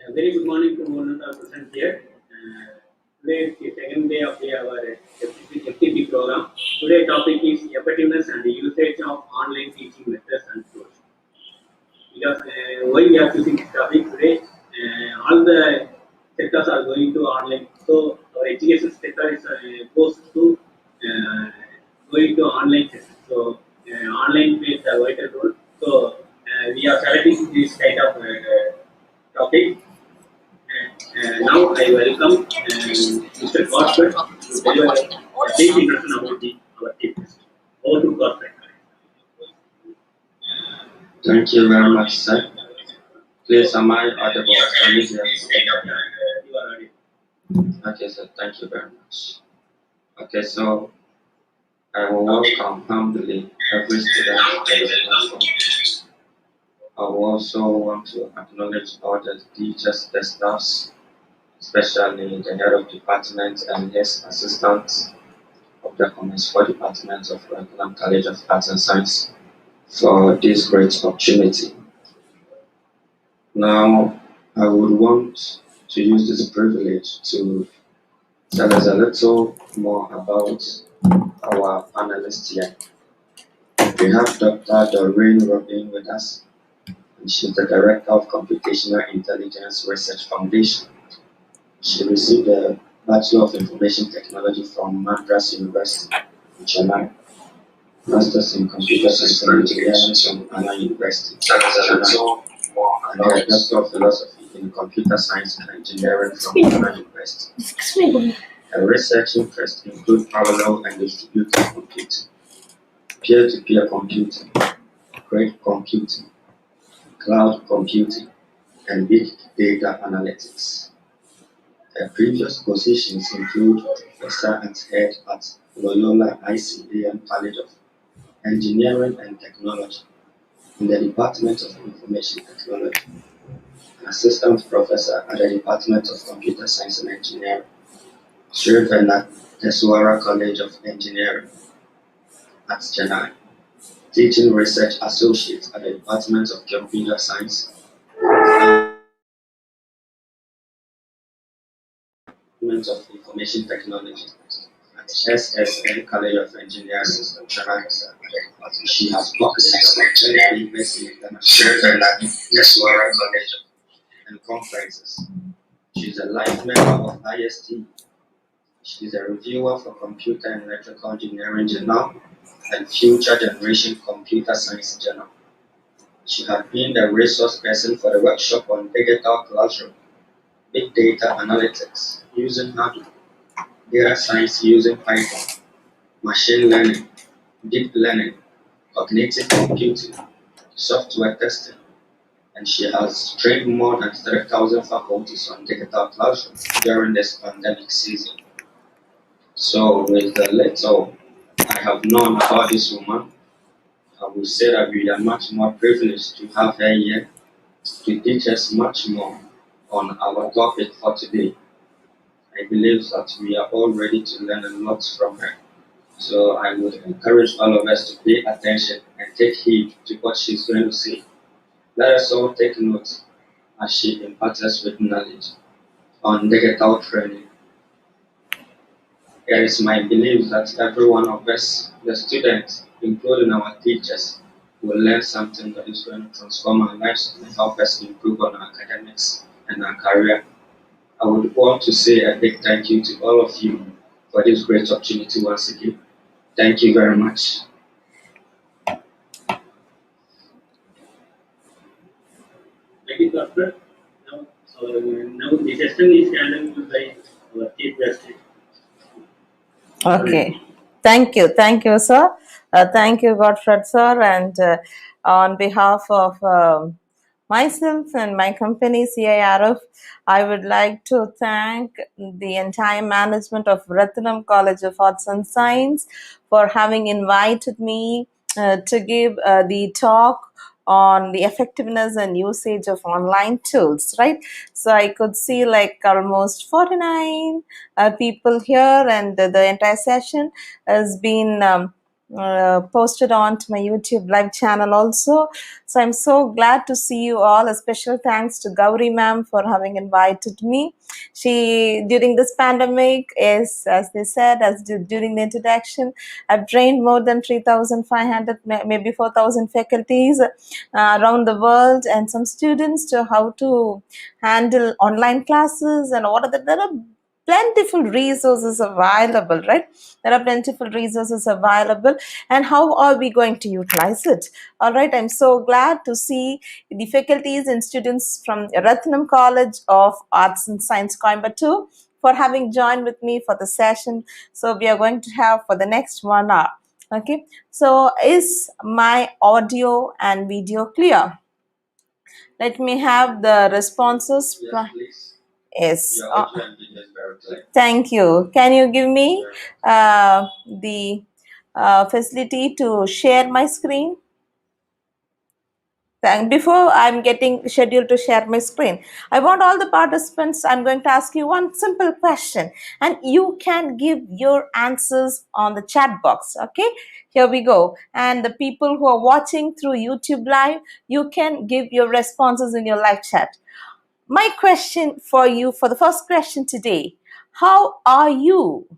A very good morning to all of our present here. Today is the second day of our FTP program. Today's topic is effectiveness and the usage of online teaching methods and tools. Because why we are choosing this topic today, all the sectors are going to online. So our education sector is forced to uh, going to online session. So online plays a vital role. So we are selecting this kind of topic. Now I welcome Mr. Corporate to deliver a brief introduction about our team. Over to Corporate. Thank you very much, sir. Please, am I audible? Can you hear me? You are ready. Okay, sir. Thank you very much. Okay, so I will welcome humbly every student to the platform. I will also want to acknowledge all the teachers, the staffs, especially the head of department and his assistants of the Commerce 4 Department of Rathinam College of Arts and Science for this great opportunity. Now, I would want to use this privilege to tell us a little more about our panelists here. We have Dr. Doreen Robin with us, and she's the Director of Computational Intelligence Research Foundation. She received a Bachelor of Information Technology from Madras University in Chennai, Masters in Computer Science and Engineering from Anna University, Chennai, and a Doctor of Philosophy in Computer Science and Engineering from Anna University. Her research interests include parallel and distributed computing, peer-to-peer computing, grid computing, cloud computing, and big data analytics. Her previous positions include professor and head at Loyola ICAM College of Engineering and Technology in the Department of Information Technology, assistant professor at the Department of Computer Science and Engineering, served at the Suara College of Engineering at Chennai, teaching research associate at the Department of Computer Science, Department of Information Technology at SSN College of Engineering, Chennai. She has published about 10 papers in international college and conferences. She is a life member of IST. She is a reviewer for Computer and Electrical Engineering Journal and Future Generation Computer Science Journal. She had been the resource person for the workshop on digital classroom, big data analytics using hardware, data science using Python, machine learning, deep learning, cognitive computing, software testing, and she has trained more than 3,000 faculties on digital classroom during this pandemic season. So, with the little I have known about this woman, I would say that we are much more privileged to have her here to teach us much more on our topic for today. I believe that we are all ready to learn a lot from her. So I would encourage all of us to pay attention and take heed to what she's going to say. Let us all take note as she imparts us with knowledge on digital training. It is my belief that every one of us, the students, including our teachers, will learn something that is going to transform our lives and help us improve on our academics and our career. I would want to say a big thank you to all of you for this great opportunity once again. Thank you very much. Thank you, Corporate. Now the session is handled by our chief guest. Okay. Thank you, sir. Thank you, Godfred, sir. And on behalf of myself and my company, CIRF, I would like to thank the entire management of Rathinam College of Arts and Science for having invited me to give the talk on the effectiveness and usage of online tools, right? So I could see like almost 49 people here, and the entire session has been posted on to my YouTube live channel also. So I'm so glad to see you all. A special thanks to Gauri ma'am for having invited me. She, during this pandemic, is, as they said, during the introduction, I've trained more than 3,500, maybe 4,000 faculties around the world and some students to how to handle online classes and what are there are plentiful resources available, right? There are plentiful resources available, and how are we going to utilize it? All right, I'm so glad to see the faculties and students from Rathinam College of Arts and Science, Coimbatore, for having joined with me for the session. So we are going to have for the next 1 hour. Okay, so is my audio and video clear? Let me have the responses. Yes, please. Yes. Your audio and video is very clear. Thank you. Can you give me the facility to share my screen? Before I'm getting scheduled to share my screen, I want all the participants, I'm going to ask you one simple question and you can give your answers on the chat box. Okay, here we go. And the people who are watching through YouTube live, you can give your responses in your live chat. My question for you for the first question today: how are you?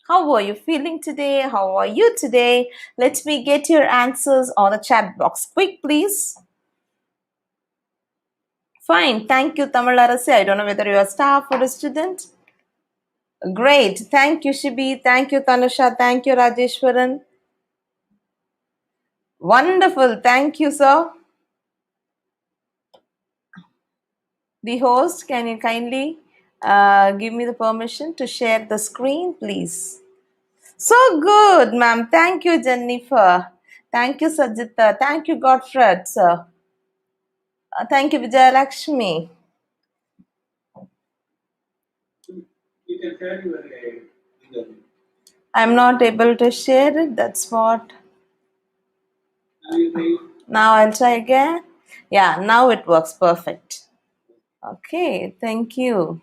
How are you feeling today? How are you today? Let me get your answers on the chat box. Quick, please. Fine. Thank you, Tamil Arasi. I don't know whether you're a staff or a student. Great. Thank you, Shibi. Thank you, Tanusha. Thank you, Rajeshwaran. Wonderful. Thank you, sir. The host, can you kindly give me the permission to share the screen, please? So good, ma'am. Thank you, Jennifer. Thank you, Sajita. Thank you, Godfred, sir. Thank you, Vijayalakshmi. You can share your video. I'm not able to share it. That's what. Now you try. Now I'll try again. Yeah, now it works perfect. Okay, thank you.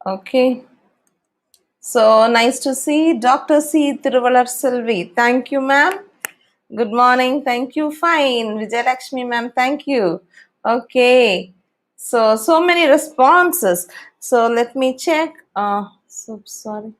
Okay. So nice to see Dr. C. Thiruvalar Selvi. Thank you, ma'am. Good morning. Thank you. Fine. Vijayalakshmi, ma'am. Thank you. Okay. So many responses. So let me check. So sorry.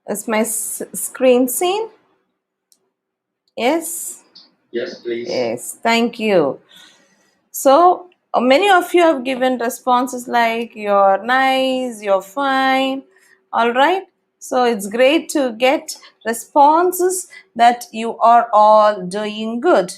Is my screen seen? Yes. Yes, please. Yes. Thank you. So many of you have given responses like you're nice, you're fine, all right. So it's great to get responses that you are all doing good.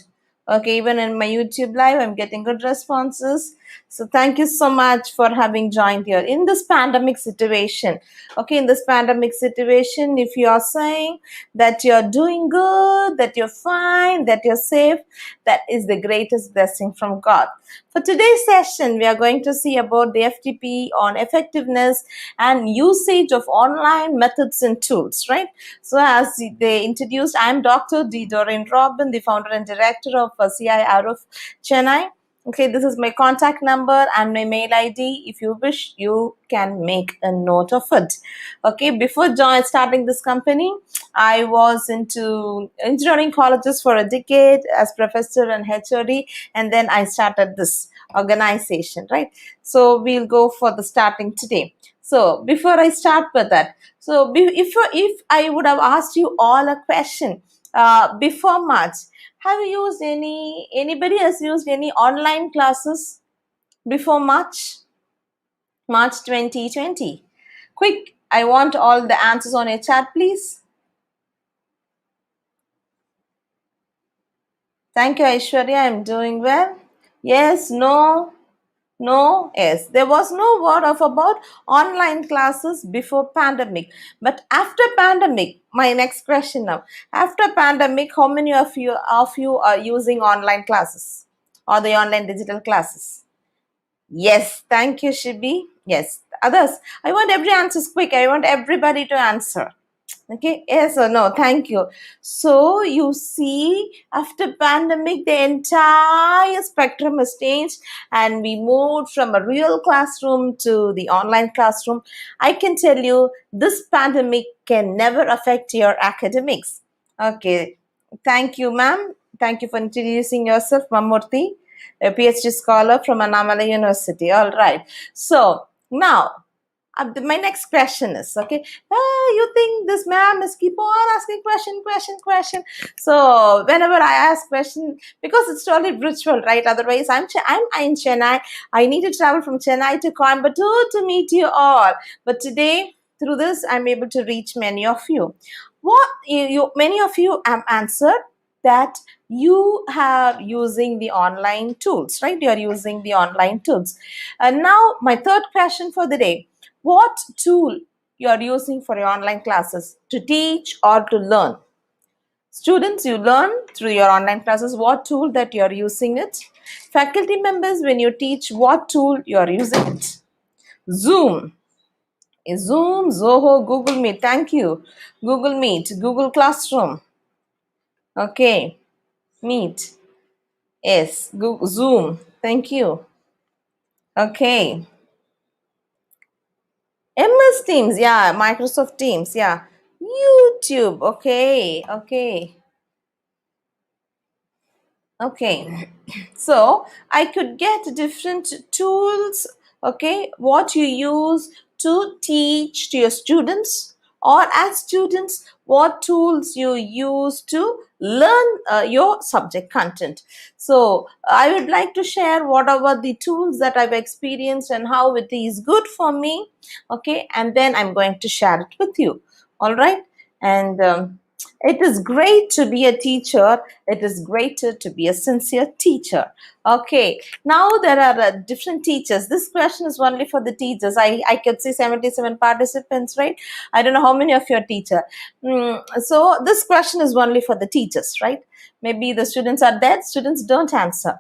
Okay, even in my YouTube live, I'm getting good responses. So thank you so much for having joined here in this pandemic situation. Okay, in this pandemic situation, if you are saying that you're doing good, that you're fine, that you're safe, that is the greatest blessing from God. For today's session, we are going to see about the FTP on effectiveness and usage of online methods and tools, right? So as they introduced, I'm Dr. D Doreen Robin, the founder and director of CIR of Chennai. Okay, this is my contact number and my mail ID. If you wish, you can make a note of it. Okay, before starting this company, I was into engineering colleges for a decade as professor and HOD, and then I started this organization, right? So we'll go for the starting today. So before I start with that, so if I would have asked you all a question before March, have you used anybody has used any online classes before March 2020? Quick, I want all the answers on your chat, please. Thank you, Aishwarya. I'm doing well. Yes, no, no, yes. There was no word of about online classes before pandemic. But after pandemic, my next question now. After pandemic, how many of you are using online classes or the online digital classes? Yes, thank you, Shibi. Yes, others. I want every answers quick. I want everybody to answer. Okay, yes or no? Thank you. So you see, after pandemic, the entire spectrum has changed, and we moved from a real classroom to the online classroom. I can tell you, this pandemic can never affect your academics. Okay, thank you, ma'am. Thank you for introducing yourself, Mamurthy, a PhD scholar from Annamalai University. All right. So now my next question is, okay, you think this ma'am is keep on asking question. So whenever I ask question, because it's totally virtual, right? Otherwise, I'm in Chennai. I need to travel from Chennai to Coimbatore to meet you all. But today, through this, I'm able to reach many of you. What you many of you have answered that you are using the online tools, right? You are using the online tools. And now my third question for the day: what tool you are using for your online classes to teach or to learn? Students, you learn through your online classes, what tool that you are using it? Faculty members, when you teach, what tool you are using it? Zoom, Zoho, Google Meet. Thank you. Google Meet, Google Classroom. Okay, Meet. Yes, Google, Zoom. Thank you. Okay. MS Teams, yeah, Microsoft Teams, yeah. YouTube, okay. So I could get different tools, okay, what you use to teach to your students, or as students, what tools you use to learn your subject content. So I would like to share whatever the tools that I've experienced and how it is good for me, okay, and then I'm going to share it with you. All right. And it is great to be a teacher. It is greater to be a sincere teacher. Okay, now there are different teachers. This question is only for the teachers. I could see 77 participants, right? I don't know how many of you are teacher. So this question is only for the teachers, right? Maybe the students are there, students don't answer.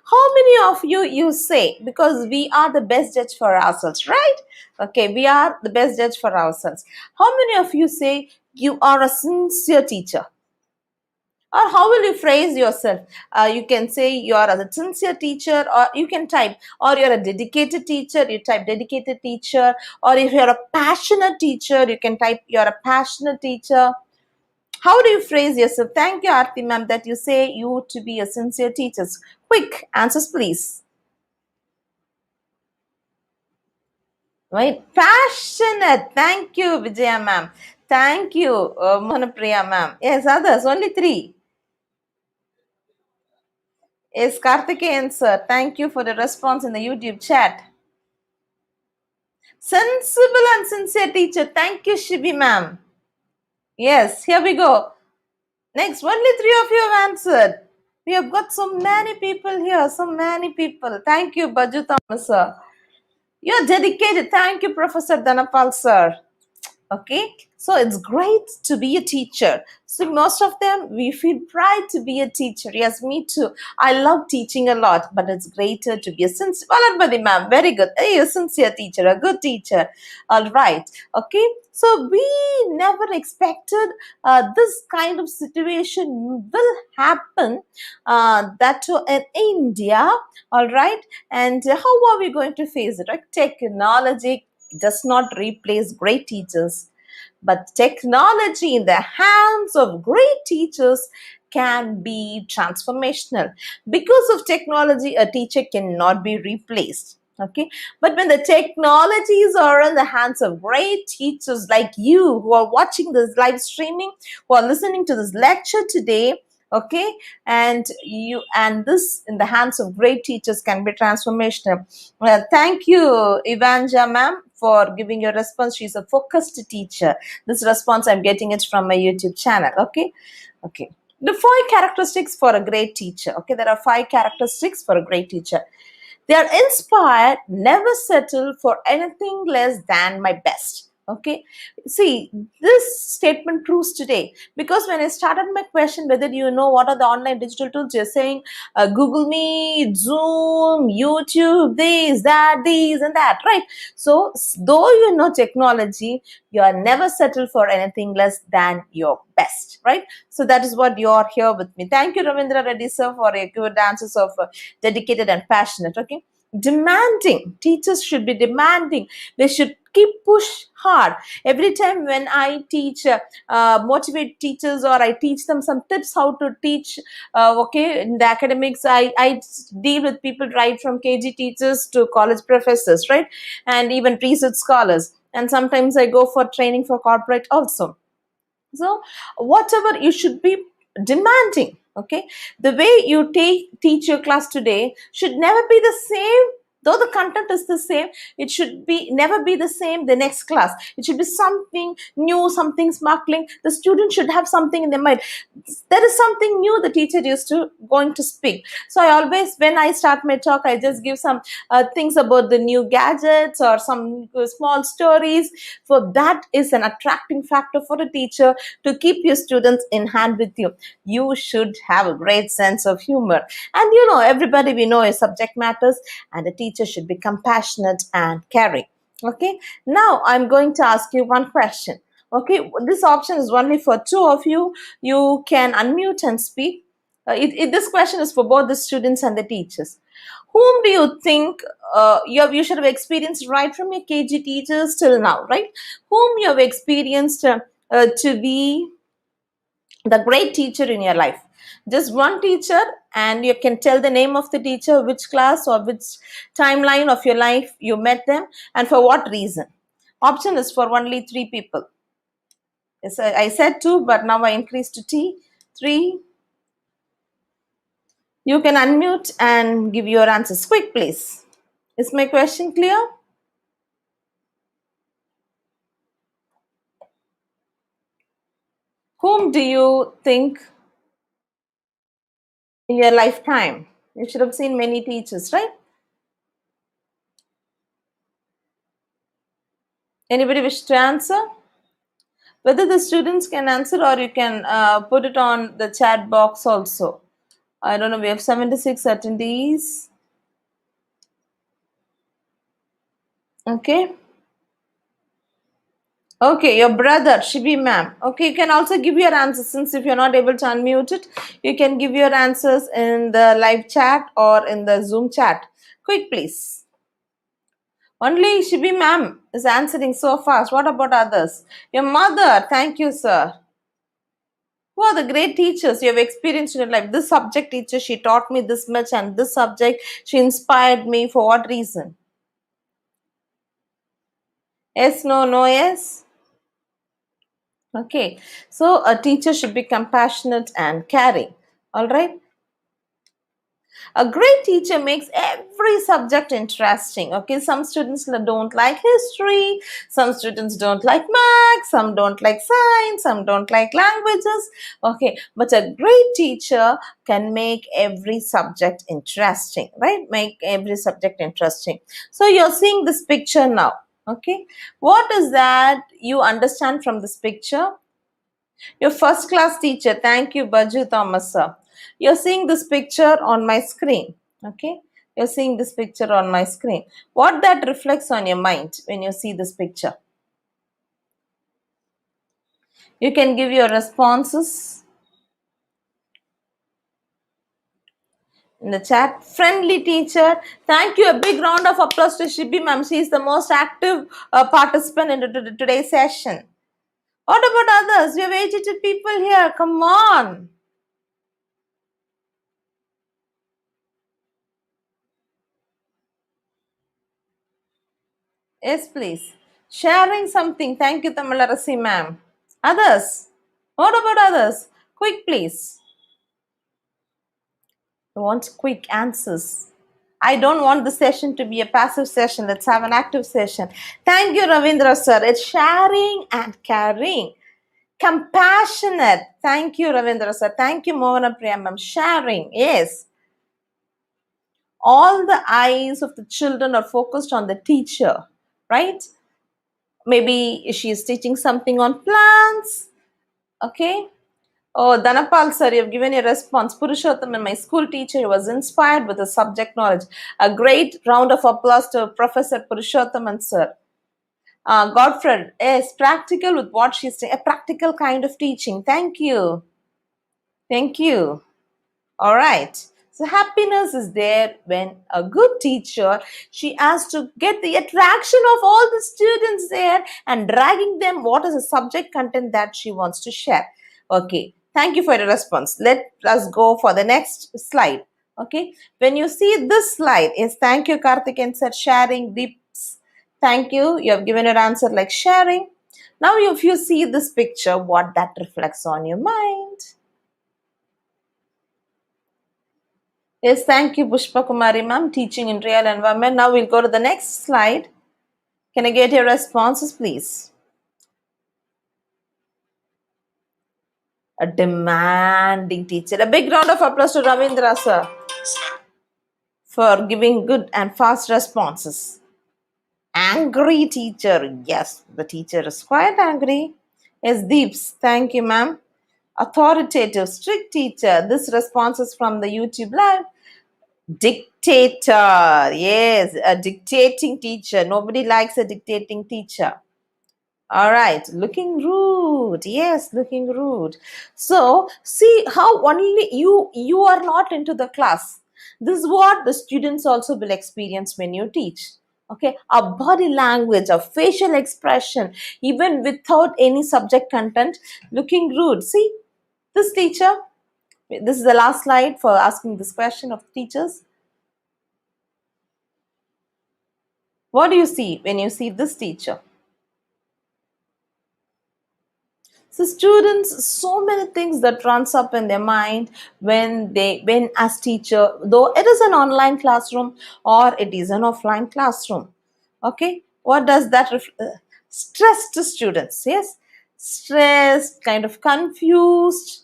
How many of you say, because we are the best judge for ourselves, right? Okay, we are the best judge for ourselves. How many of you say you are a sincere teacher? Or how will you phrase yourself? You can say you are a sincere teacher, or you can type, or you're a dedicated teacher, you type dedicated teacher, or if you're a passionate teacher, you can type you're a passionate teacher. How do you phrase yourself? Thank you, Aarti ma'am, that you say you to be a sincere teacher. Quick answers, please. Right? Passionate. Thank you, Vijaya ma'am. Thank you, Mohanupriya ma'am. Yes, others, only three. Yes, Karthikeyan sir. Thank you for the response in the YouTube chat. Sensible and sincere teacher. Thank you, Shibi ma'am. Yes, here we go. Next, only three of you have answered. We have got so many people here, so many people. Thank you, Baju Thomas sir. You're dedicated. Thank you, Professor Dhanapal sir. Okay, so it's great to be a teacher. So most of them, we feel pride to be a teacher. Yes, me too. I love teaching a lot, but it's greater to be a sincere. Valarpati ma'am, very good. Hey, a sincere teacher, a good teacher. All right. Okay, so we never expected this kind of situation will happen, that too in India. All right, and how are we going to face it? Right? Technology does not replace great teachers, but technology in the hands of great teachers can be transformational. Because of technology, a teacher cannot be replaced. Okay, but when the technologies are in the hands of great teachers like you who are watching this live streaming, who are listening to this lecture today, okay, and this in the hands of great teachers can be transformational. Thank you, Evanja ma'am, for giving your response. She's a focused teacher. This response, I'm getting it from my YouTube channel. Okay. The 5 characteristics for a great teacher. Okay, there are 5 characteristics for a great teacher. They are inspired, never settle for anything less than my best. Okay, see, this statement proves today, because when I started my question, whether you know what are the online digital tools, you're saying Google Meet, Zoom, YouTube, this, that, these, and that, right? So, though you know technology, you are never settled for anything less than your best, right? So, that is what you're here with me. Thank you, Ravindra Reddy sir, for your good answers of dedicated and passionate. Okay, demanding. Teachers should be demanding. They should keep push hard. Every time when I teach, motivate teachers, or I teach them some tips how to teach, okay, in the academics, I deal with people right from KG teachers to college professors, right? And even research scholars. And sometimes I go for training for corporate also. So whatever, you should be demanding. Okay, the way you teach your class today should never be the same. Though the content is the same, it should be never be the same the next class. It should be something new, something sparkling. The student should have something in their mind. There is something new the teacher used to going to speak. So I always, when I start my talk, I just give some things about the new gadgets or some small stories. So that is an attracting factor for a teacher to keep your students in hand with you. You should have a great sense of humor. And you know, everybody, we know a subject matters, and a teacher should be compassionate and caring. Okay, now I'm going to ask you one question. Okay, this option is only for 2 of you. You can unmute and speak. This question is for both the students and the teachers. Whom do you think you should have experienced right from your KG teachers till now, right? Whom you have experienced to be the great teacher in your life? Just one teacher, and you can tell the name of the teacher, which class or which timeline of your life you met them, and for what reason. Option is for only 3 people. Yes, I said 2, but now I increased to 3. You can unmute and give your answers. Quick, please. Is my question clear? Whom do you think in your lifetime? You should have seen many teachers, right? Anybody wish to answer? Whether the students can answer, or you can put it on the chat box also. I don't know, we have 76 attendees. Okay. Okay, your brother, Shibi ma'am. Okay, you can also give your answers, since if you're not able to unmute it, you can give your answers in the live chat or in the Zoom chat. Quick, please. Only Shibi ma'am is answering so fast. What about others? Your mother, thank you, sir. Who are the great teachers you have experienced in your life? This subject teacher, she taught me this much, and this subject, she inspired me. For what reason? Yes, no, no, yes. Okay, so a teacher should be compassionate and caring. All right. A great teacher makes every subject interesting. Okay, some students don't like history, some students don't like math, some don't like science, some don't like languages. Okay, but a great teacher can make every subject interesting, right? Make every subject interesting. So you're seeing this picture now. Okay, what is that you understand from this picture? Your first class teacher. Thank you, Baju Thomas, sir. You're seeing this picture on my screen. Okay. You're seeing this picture on my screen. What that reflects on your mind when you see this picture? You can give your responses in the chat. Friendly teacher. Thank you. A big round of applause to Shibi ma'am. She is the most active participant in today's session. What about others? We have 82 people here. Come on. Yes, please. Sharing something. Thank you, Tamilarasi ma'am. Others? What about others? Quick, please. I want quick answers. I don't want the session to be a passive session. Let's have an active session. Thank you, Ravindra sir. It's sharing and caring. Compassionate. Thank you, Ravindra sir. Thank you, Mohana Priya ma'am. Sharing. Yes. All the eyes of the children are focused on the teacher, right? Maybe she is teaching something on plants. Okay. Oh, Dhanapal sir, you have given a response. Purushottam and my school teacher was inspired with the subject knowledge. A great round of applause to Professor Purushottam and sir. Godfred, yes, practical with what she's saying, a practical kind of teaching. Thank you. Thank you. All right. So happiness is there when a good teacher, she has to get the attraction of all the students there and dragging them what is the subject content that she wants to share. Okay. Thank you for your response. Let us go for the next slide. Okay. When you see this slide, yes, thank you, Karthik, and said sharing deeps. Thank you. You have given your answer like sharing. Now, if you see this picture, what that reflects on your mind? Yes, thank you, Pushpa Kumari ma'am, teaching in real environment. Now we'll go to the next slide. Can I get your responses, please? A demanding teacher. A big round of applause to Ravindra sir for giving good and fast responses. Angry teacher. Yes, the teacher is quite angry. Yes, Deeps. Thank you, ma'am. Authoritative, strict teacher. This response is from the YouTube live. Dictator. Yes, a dictating teacher. Nobody likes a dictating teacher. All right, looking rude. Yes, looking rude. So, see how only you are not into the class. This is what the students also will experience when you teach. Okay, a body language, a facial expression, even without any subject content, looking rude. See, this teacher, this is the last slide for asking this question of teachers. What do you see when you see this teacher? So students, so many things that runs up in their mind when as teacher, though it is an online classroom or it is an offline classroom. Okay, what does that stressed students? Yes, stressed, kind of confused.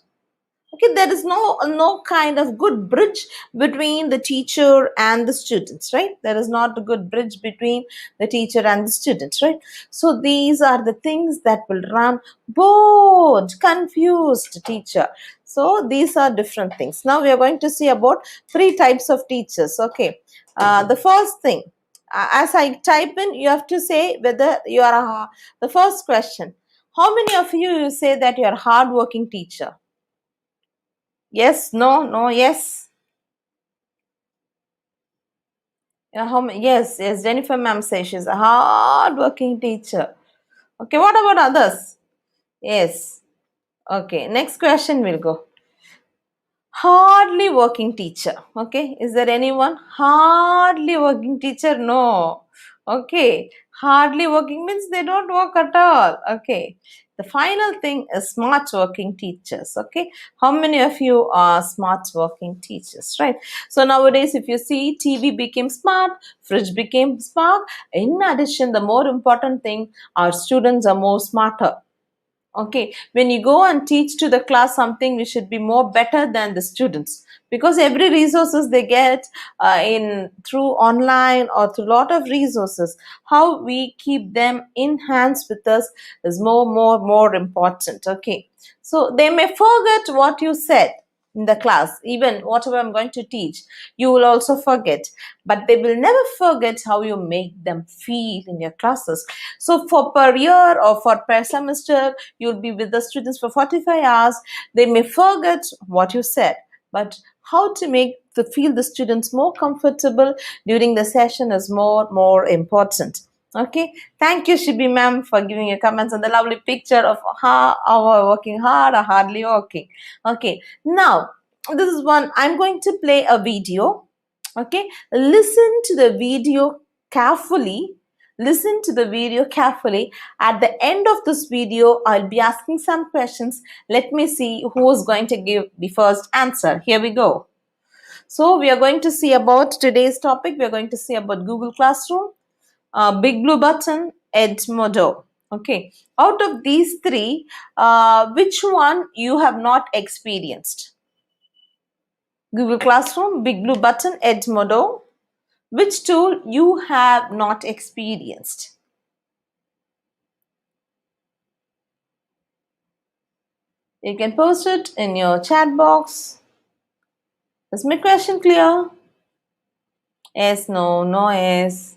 Okay, there is no kind of good bridge between the teacher and the students, right? There is not a good bridge between the teacher and the students, right? So these are the things that will run bored, confused teacher. So these are different things. Now we are going to see about three types of teachers. Okay, the first thing, as I type in, you have to say whether you are the first question. How many of you say that you are a hardworking teacher? Yes, no, no, yes. Yes, yes. Jennifer ma'am says she's a hard-working teacher. Okay, what about others? Yes. Okay, next question will go. Hardly working teacher. Okay, is there anyone? Hardly working teacher? No. Okay, hardly working means they don't work at all. Okay, the final thing is smart working teachers. Okay, how many of you are smart working teachers, right? So nowadays, if you see, TV became smart, fridge became smart. In addition, the more important thing, our students are more smarter. Okay, when you go and teach to the class something, we should be more better than the students, because every resources they get in through online or through lot of resources, how we keep them in hands with us is more important. Okay, so they may forget what you said in the class, even whatever I'm going to teach, you will also forget, but they will never forget how you make them feel in your classes. So for per year or for per semester, you'll be with the students for 45 hours. They may forget what you said, but how to make to feel the students more comfortable during the session is more important. Okay, thank you, Shibi ma'am, for giving your comments on the lovely picture of how our working hard or hardly working. Okay, now this is one. I'm going to play a video. Okay, listen to the video carefully. Listen to the video carefully. At the end of this video, I'll be asking some questions. Let me see who is going to give the first answer. Here we go. So we are going to see about today's topic. We are going to see about Google Classroom, Big Blue Button, Edmodo. Okay, out of these three, which one you have not experienced? Google Classroom, Big Blue Button, Edmodo. Which tool you have not experienced? You can post it in your chat box. Is my question clear? Yes, no, no, yes.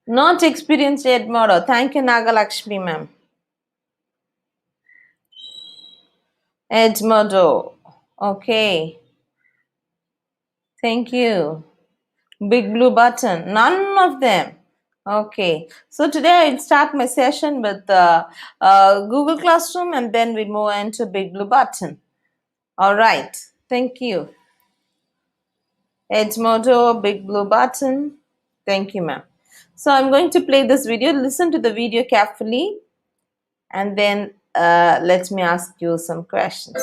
Not experienced Edmodo. Thank you, Nagalakshmi ma'am. Edmodo. Okay. Thank you. Big Blue Button. None of them. Okay. So today I'll start my session with Google Classroom and then we move into Big Blue Button. All right. Thank you. Edmodo, Big Blue Button. Thank you, ma'am. So I'm going to play this video. Listen to the video carefully and then let me ask you some questions.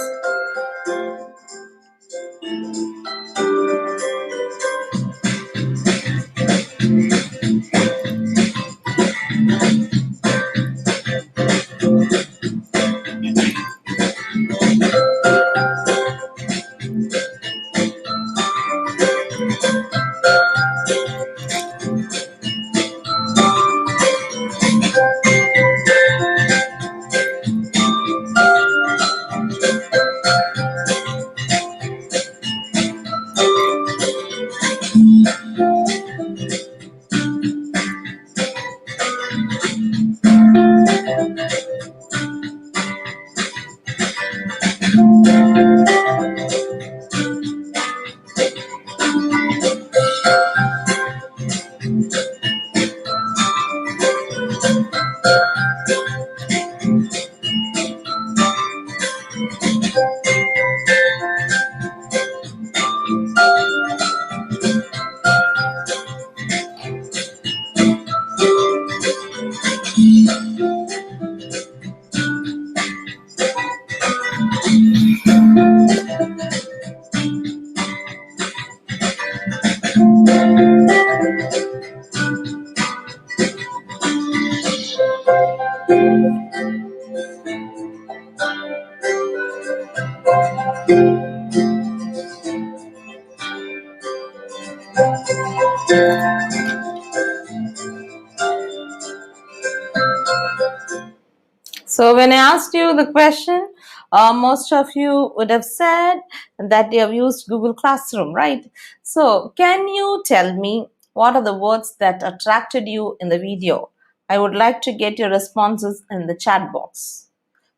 So when I asked you the question, most of you would have said that they have used Google Classroom, right? So can you tell me what are the words that attracted you in the video? I would like to get your responses in the chat box.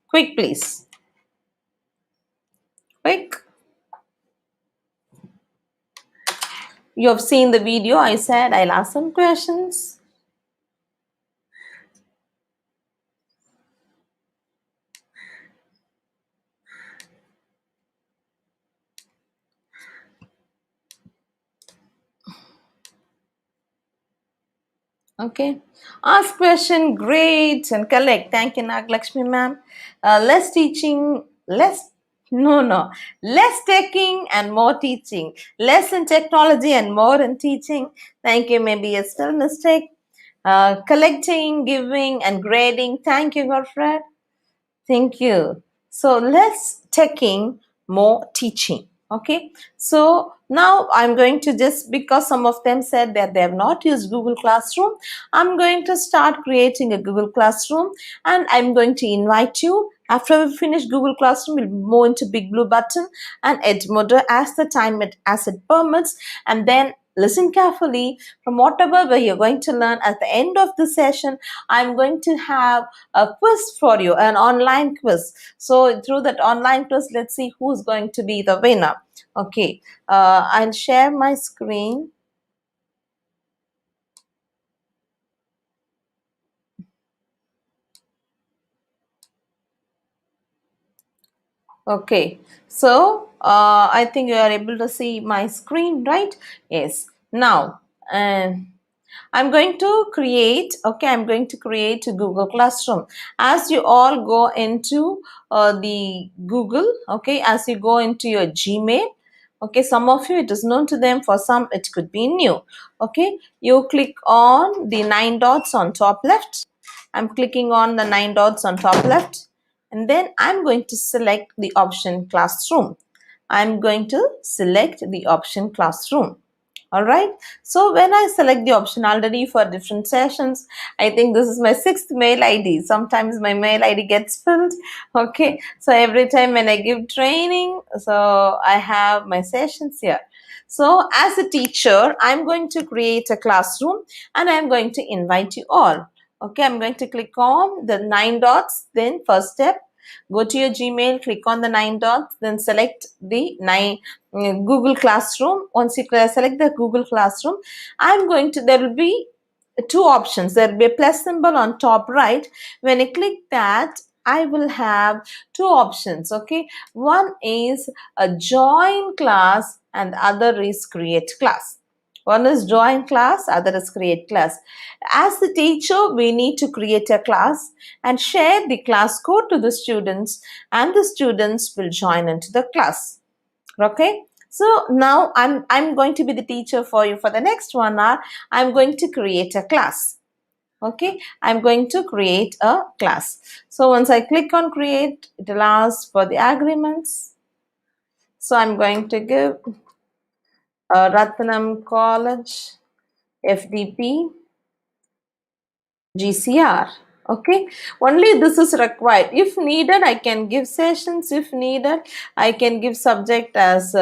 Quick, please. Quick. You have seen the video. I said I'll ask some questions. Okay. Ask question, great and collect. Thank you, Naglakshmi ma'am. Less teaching, less taking and more teaching. Less in technology and more in teaching. Thank you, maybe a spell mistake. Collecting, giving and grading. Thank you, Godfred. Thank you. So less taking, more teaching. Okay. So now I'm going to just, because some of them said that they have not used Google Classroom, I'm going to start creating a Google Classroom and I'm going to invite you. After we finish Google Classroom, we'll move into Big Blue Button and Edmodo as the time as it permits, and then listen carefully. From whatever way you're going to learn, at the end of the session, I'm going to have a quiz for you, an online quiz. So through that online quiz, let's see who's going to be the winner. Okay, I'll share my screen. Okay, so I think you are able to see my screen, right? Yes. Now, I'm going to create, I'm going to create a Google Classroom. As you all go into the Google, as you go into your Gmail, Okay, some of you it is known to them, for some it could be new. Okay, you click on the 9 dots on top left. I'm clicking on the 9 dots on top left, and then I'm going to select the option classroom. I'm going to select the option classroom. All right, so when I select the option already for different sessions, I think this is my 6th mail ID. Sometimes my mail ID gets filled. Okay, so every time when I give training, so I have my sessions here. So as a teacher, I'm going to create a classroom and I'm going to invite you all. Okay, I'm going to click on the 9 dots. Then first step, go to your Gmail, click on the 9 dots, then select the Google Classroom. Once you select the Google Classroom, there will be two options. There will be a plus symbol on top right. When I click that, I will have two options. Okay, one is a join class and other is create class. One is join class, other is create class. As the teacher, we need to create a class and share the class code to the students, and the students will join into the class. Okay, so now I'm going to be the teacher for you for the next 1 hour. I'm going to create a class. Okay, I'm going to create a class. So once I click on create, it will ask for the agreements. So I'm going to give Rathinam College FDP GCR. Okay, only this is required. If needed, I can give sessions. If needed, I can give subject as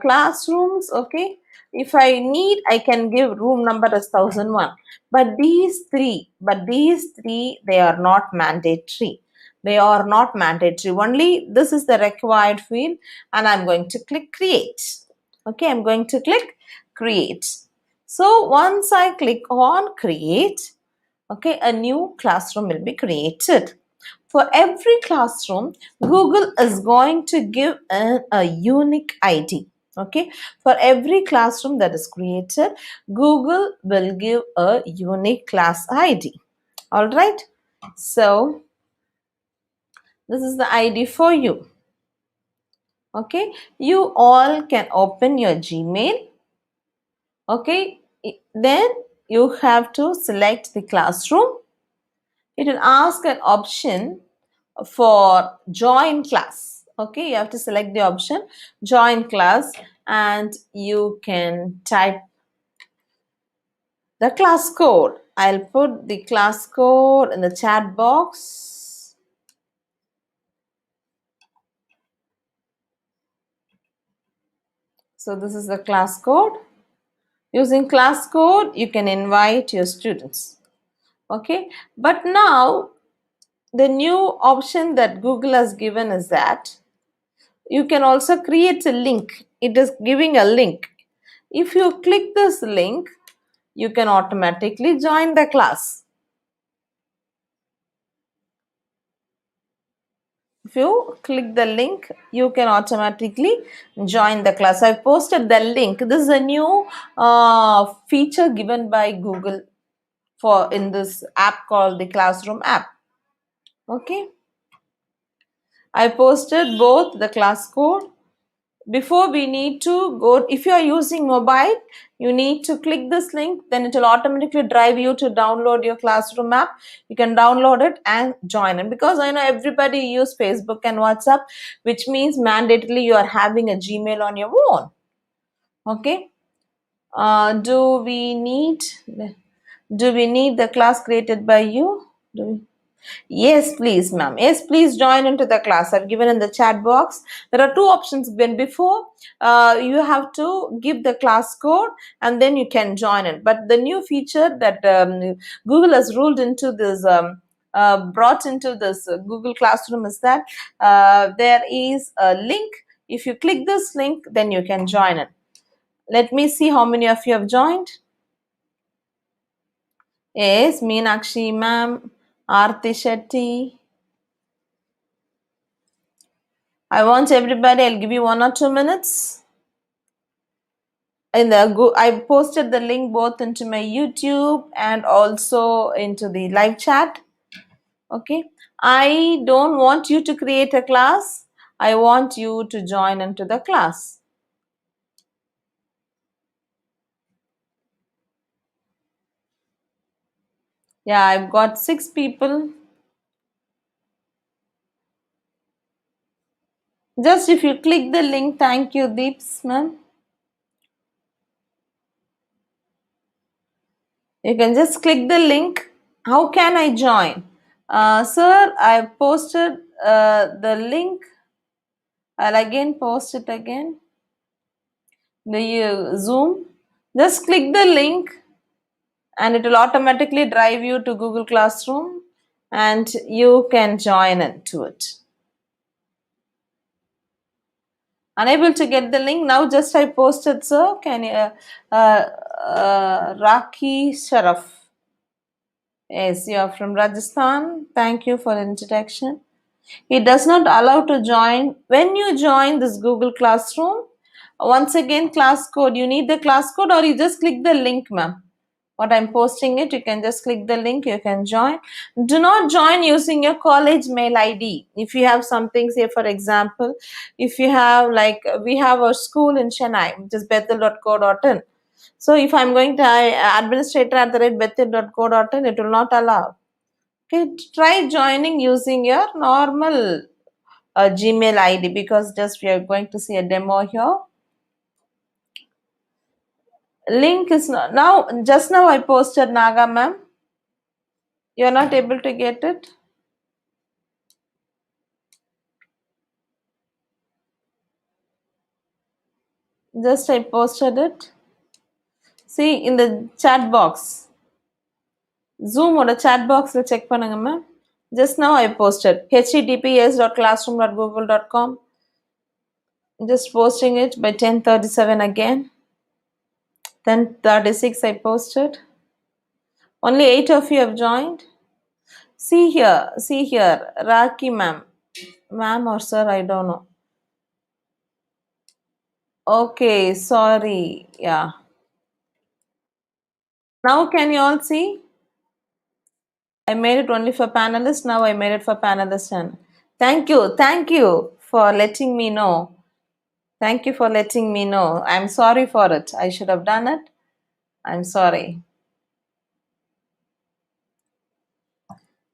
classrooms. Okay, if I need, I can give room number as 1001. But these three, they are not mandatory. They are not mandatory. Only this is the required field, and I'm going to click create. Okay, I'm going to click create. So once I click on create, okay, a new classroom will be created. For every classroom, Google is going to give a unique ID. Okay, for every classroom that is created, Google will give a unique class ID. All right, so this is the ID for you. Okay, you all can open your Gmail. Okay, then you have to select the classroom. It will ask an option for join class. Okay, you have to select the option join class, and you can type the class code. I'll put the class code in the chat box. So this is the class code. Using class code, you can invite your students. Okay, but now the new option that Google has given is that you can also create a link. It is giving a link. If you click this link, you can automatically join the class. If you click the link, you can automatically join the class. I've posted the link. This is a new feature given by Google for in this app called the Classroom app. Okay, I posted both the class code. Before we need to go, if you are using mobile, you need to click this link, then it will automatically drive you to download your classroom app. You can download it and join it, because I know everybody use Facebook and WhatsApp, which means mandatorily you are having a Gmail on your own. Okay, do we need the class created by you? Yes, please, ma'am. Yes, please join into the class. I've given in the chat box. There are two options. When before, you have to give the class code and then you can join it. But the new feature that Google has ruled into this, brought into this Google Classroom is that there is a link. If you click this link, then you can join it. Let me see how many of you have joined. Yes, Meenakshi, ma'am. Aarti Shetty. I want everybody, I'll give you 1 or 2 minutes. I posted the link both into my YouTube and also into the live chat. Okay. I don't want you to create a class. I want you to join into the class. Yeah, I've got 6 people. Just if you click the link, thank you, Deeps, ma'am. You can just click the link. How can I join? Sir, I posted the link. I'll again post it again. The Zoom. Just click the link and it will automatically drive you to Google Classroom and you can join into it. Unable to get the link now, just I posted, sir. Can you Raki Sharaf? Yes, you are from Rajasthan. Thank you for introduction. It does not allow to join. When you join this Google Classroom, once again class code, you need the class code or you just click the link, ma'am. What I'm posting it, you can just click the link, you can join. Do not join using your college mail ID. If you have something, say for example, if you have like, we have a school in Chennai, which is bethel.co.in. So if I'm going to administrator@bethel.co.in, it will not allow. Okay, try joining using your normal Gmail ID, because just we are going to see a demo here. Link is not now. Just now I posted, Naga ma'am. You are not able to get it. Just I posted it. See in the chat box. Zoom or chat box la check பண்ணுங்க ma'am. Just now I posted https://classroom.google.com. Just posting it by 10:37 again. 10:36 I posted. Only 8 of you have joined. See here, Raki ma'am or sir, I don't know. Okay, sorry. Yeah. Now can you all see? I made it only for panelists. Now I made it for panelists. And thank you for letting me know. Thank you for letting me know. I'm sorry for it. I should have done it. I'm sorry.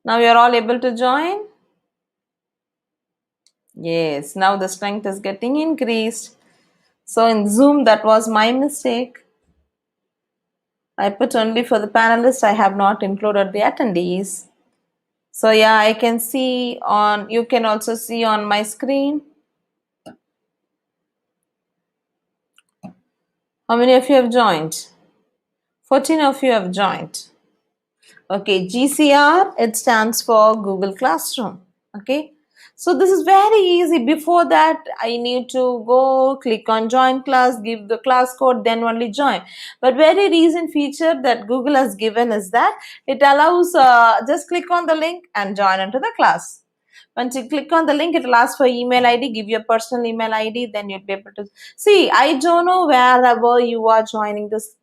Now you're all able to join? Yes, now the strength is getting increased. So in Zoom, that was my mistake. I put only for the panelists. I have not included the attendees. So yeah, I can see on, you can also see on my screen. How many of you have joined? 14 of you have joined. Okay, GCR, it stands for Google Classroom. Okay, so this is very easy. Before that, I need to go click on join class, give the class code, then only join. But very recent feature that Google has given is that it allows just click on the link and join into the class. Once you click on the link, it will ask for email ID, give your personal email ID, then you'll be able to see. I don't know wherever you are joining this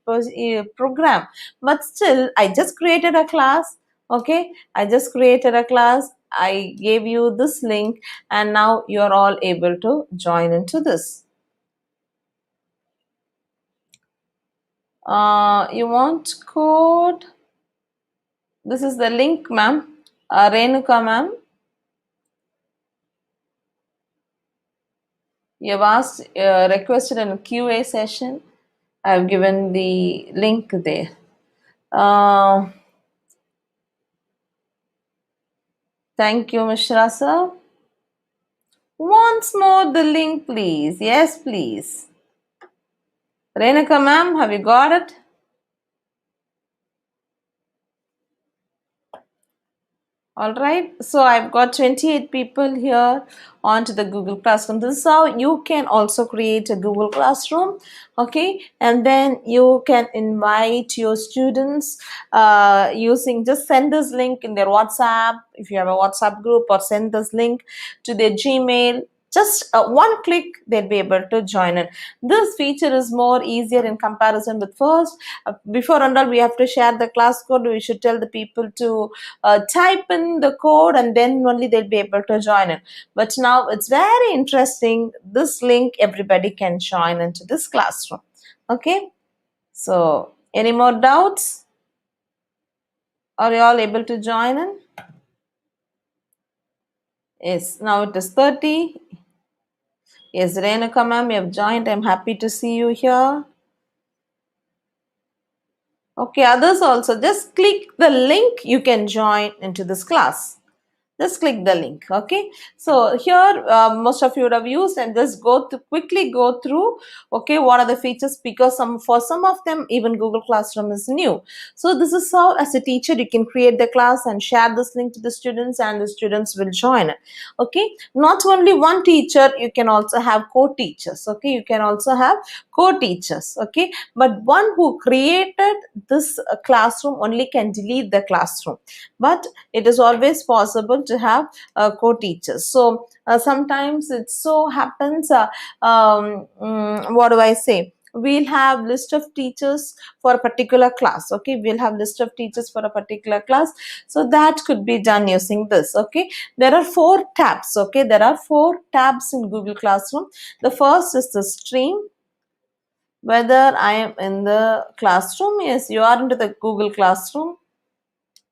program, but still, I just created a class. Okay, I just created a class. I gave you this link, and now you're all able to join into this. You want code? This is the link, ma'am. Renuka, ma'am. You have asked, requested in a QA session. I have given the link there. Thank you, Mishra sir. Once more the link, please. Yes, please. Renuka ma'am, have you got it? All right, so I've got 28 people here onto the Google Classroom. This is how you can also create a Google Classroom, okay? And then you can invite your students using, just send this link in their WhatsApp, if you have a WhatsApp group, or send this link to their Gmail. Just one click, they'll be able to join it. This feature is more easier in comparison with first. Before and all, we have to share the class code. We should tell the people to type in the code and then only they'll be able to join it. But now it's very interesting. This link, everybody can join into this classroom. Okay. So any more doubts? Are you all able to join in? Yes, now it is 30. Yes, Renuka ma'am, you have joined. I'm happy to see you here. Okay, others also. Just click the link. You can join into this class. Just click the link. Okay, so here most of you would have used, and just quickly go through. Okay, what are the features, because for some of them even Google Classroom is new. So this is how, as a teacher, you can create the class and share this link to the students, and the students will join it. Okay, not only one teacher, you can also have co-teachers. Okay, you can also have co-teachers. Okay, but one who created this classroom only can delete the classroom, but it is always possible to have co-teachers. So sometimes it so happens, what do I say, we'll have list of teachers for a particular class. Okay, we'll have list of teachers for a particular class, so that could be done using this. Okay, there are 4 tabs. Okay, there are 4 tabs in Google Classroom. The first is the stream. Whether I am in the classroom, yes, you are into the Google Classroom.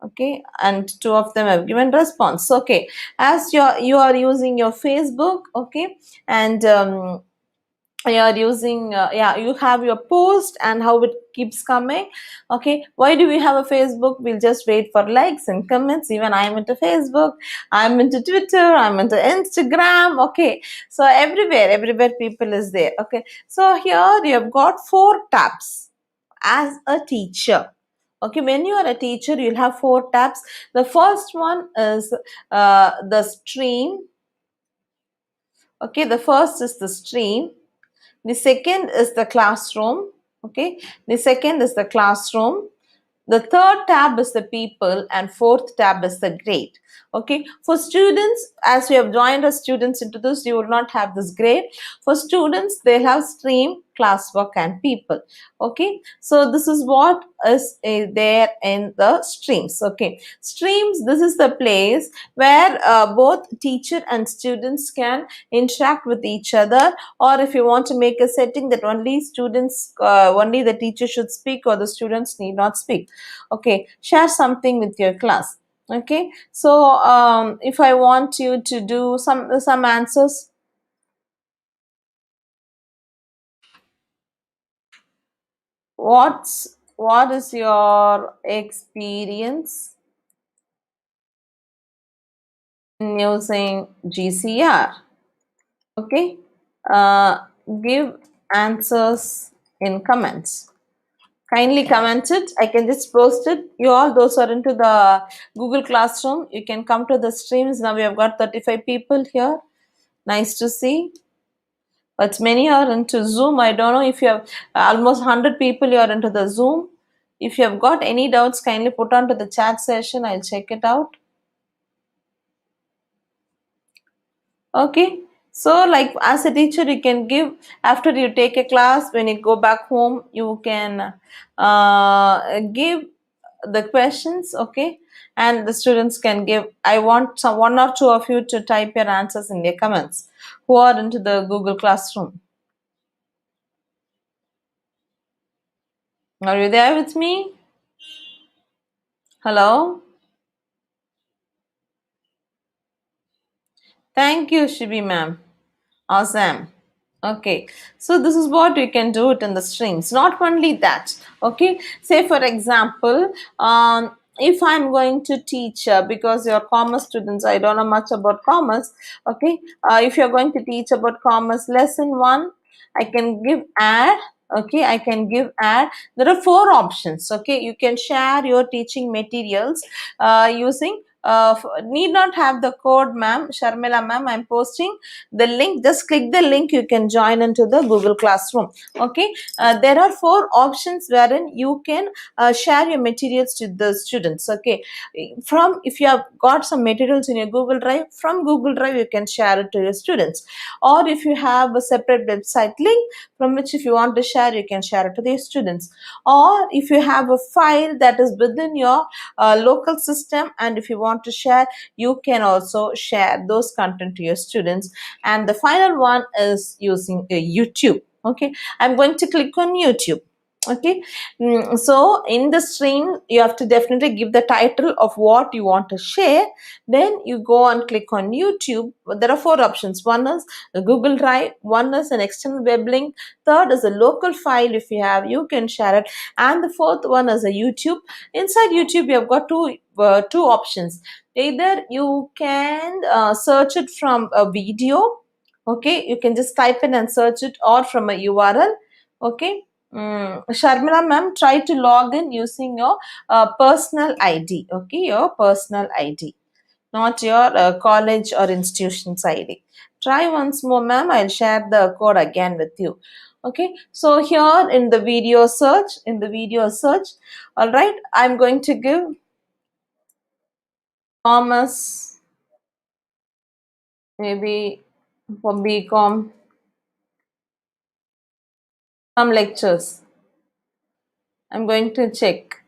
Okay, and 2 of them have given response. Okay, as you are using your Facebook. Okay, and you are using yeah, you have your post and how it keeps coming. Okay, why do we have a Facebook? We'll just wait for likes and comments. Even I am into Facebook, I'm into Twitter, I'm into Instagram. Okay, so everywhere people is there. Okay, so here you have got 4 tabs as a teacher. Okay, when you are a teacher, you'll have 4 tabs. The first one is the stream. Okay, the first is the stream. The second is the classroom. Okay, the second is the classroom. The third tab is the people, and fourth tab is the grade. Okay, for students, as you have joined as students into this, you will not have this grade. For students, they have stream, classwork, and people. Okay, so this is what is there in the streams. Okay, streams, this is the place where both teacher and students can interact with each other, or if you want to make a setting that only students, only the teacher should speak, or the students need not speak. Okay, share something with your class. Okay, so if I want you to do some answers, what is your experience in using GCR? Okay, uh, give answers in comments. Kindly comment it. I can just post it. You all, those are into the Google Classroom, you can come to the streams. Now we have got 35 people here. Nice to see. But many are into Zoom. I don't know if you have almost 100 people you are into the Zoom. If you have got any doubts, kindly put onto the chat session. I'll check it out. Okay, so like as a teacher, you can give, after you take a class, when you go back home, you can give the questions. Okay, and the students can give. I want some 1 or 2 of you to type your answers in the comments who are into the Google Classroom. Are you there with me? Hello. Thank you, Shibi ma'am. Awesome. Okay, so this is what you can do it in the streams. Not only that. Okay, say for example, if I'm going to teach, because you're commerce students, I don't know much about commerce. Okay, if you're going to teach about commerce lesson 1, I can give add. Okay, I can give add. There are 4 options. Okay, you can share your teaching materials using need not have the code, ma'am. Sharmila ma'am, I'm posting the link. Just click the link, you can join into the Google Classroom. Okay, there are 4 options wherein you can share your materials to the students. Okay, from, if you have got some materials in your Google Drive, from Google Drive you can share it to your students, or if you have a separate website link from which, if you want to share, you can share it to the students, or if you have a file that is within your local system, and if you want to share, you can also share those content to your students. And the final one is using YouTube. Okay, I'm going to click on YouTube. Okay. So in the stream you have to definitely give the title of what you want to share. Then you go and click on YouTube. There are 4 options. One is a Google Drive, one is an external web link, third is a local file. If you have, you can share it, and the fourth one is a YouTube. Inside YouTube you have got two options. Either you can search it from a video. Okay, you can just type in and search it, or from a URL. Okay. Sharmila ma'am, try to log in using your personal ID. Okay, your personal ID, not your college or institution's ID. Try once more, ma'am. I'll share the code again with you. Okay, so here in the video search, all right, I'm going to give Thomas, maybe for BCom, some lectures. I'm going to check.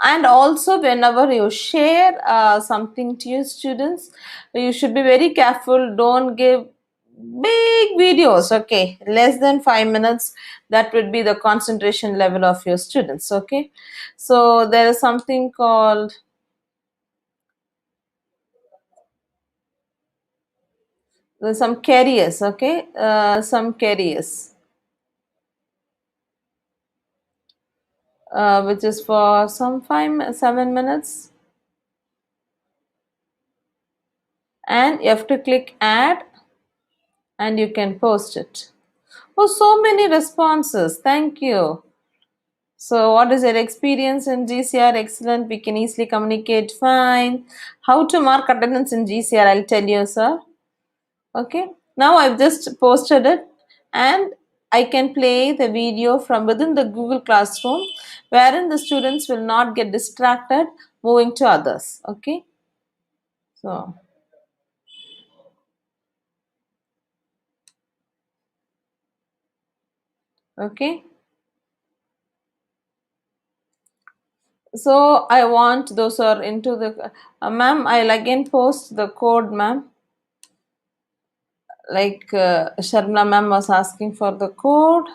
And also, whenever you share something to your students, you should be very careful. Don't give big videos. Okay, less than 5 minutes. That would be the concentration level of your students. Okay, so there is something called, there's some carriers. Okay, some carriers, which is for some 7 minutes, and you have to click add and you can post it. Oh, so many responses. Thank you. So, what is your experience in GCR? Excellent. We can easily communicate. Fine. How to mark attendance in GCR? I'll tell you, sir. Okay. Now I've just posted it, and I can play the video from within the Google Classroom, wherein the students will not get distracted moving to others. Okay. So, okay. So I want those are into the ma'am. I'll again post the code, ma'am. Like Sharmila ma'am was asking for the code.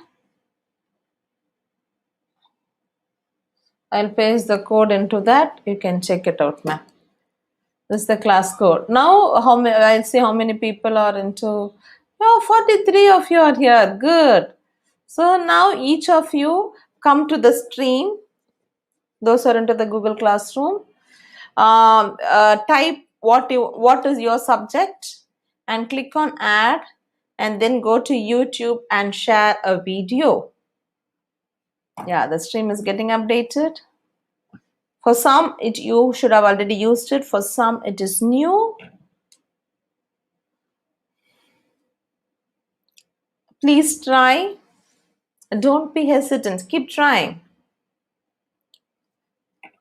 I'll paste the code into that. You can check it out, ma'am. This is the class code. Now, how many? I'll see how many people are into. Oh, 43 of you are here. Good. So now each of you come to the stream. Those are into the Google Classroom. Type what is your subject, and click on add, and then go to YouTube and share a video. Yeah, the stream is getting updated. For some, you should have already used it. For some, it is new. Please try. Don't be hesitant. Keep trying.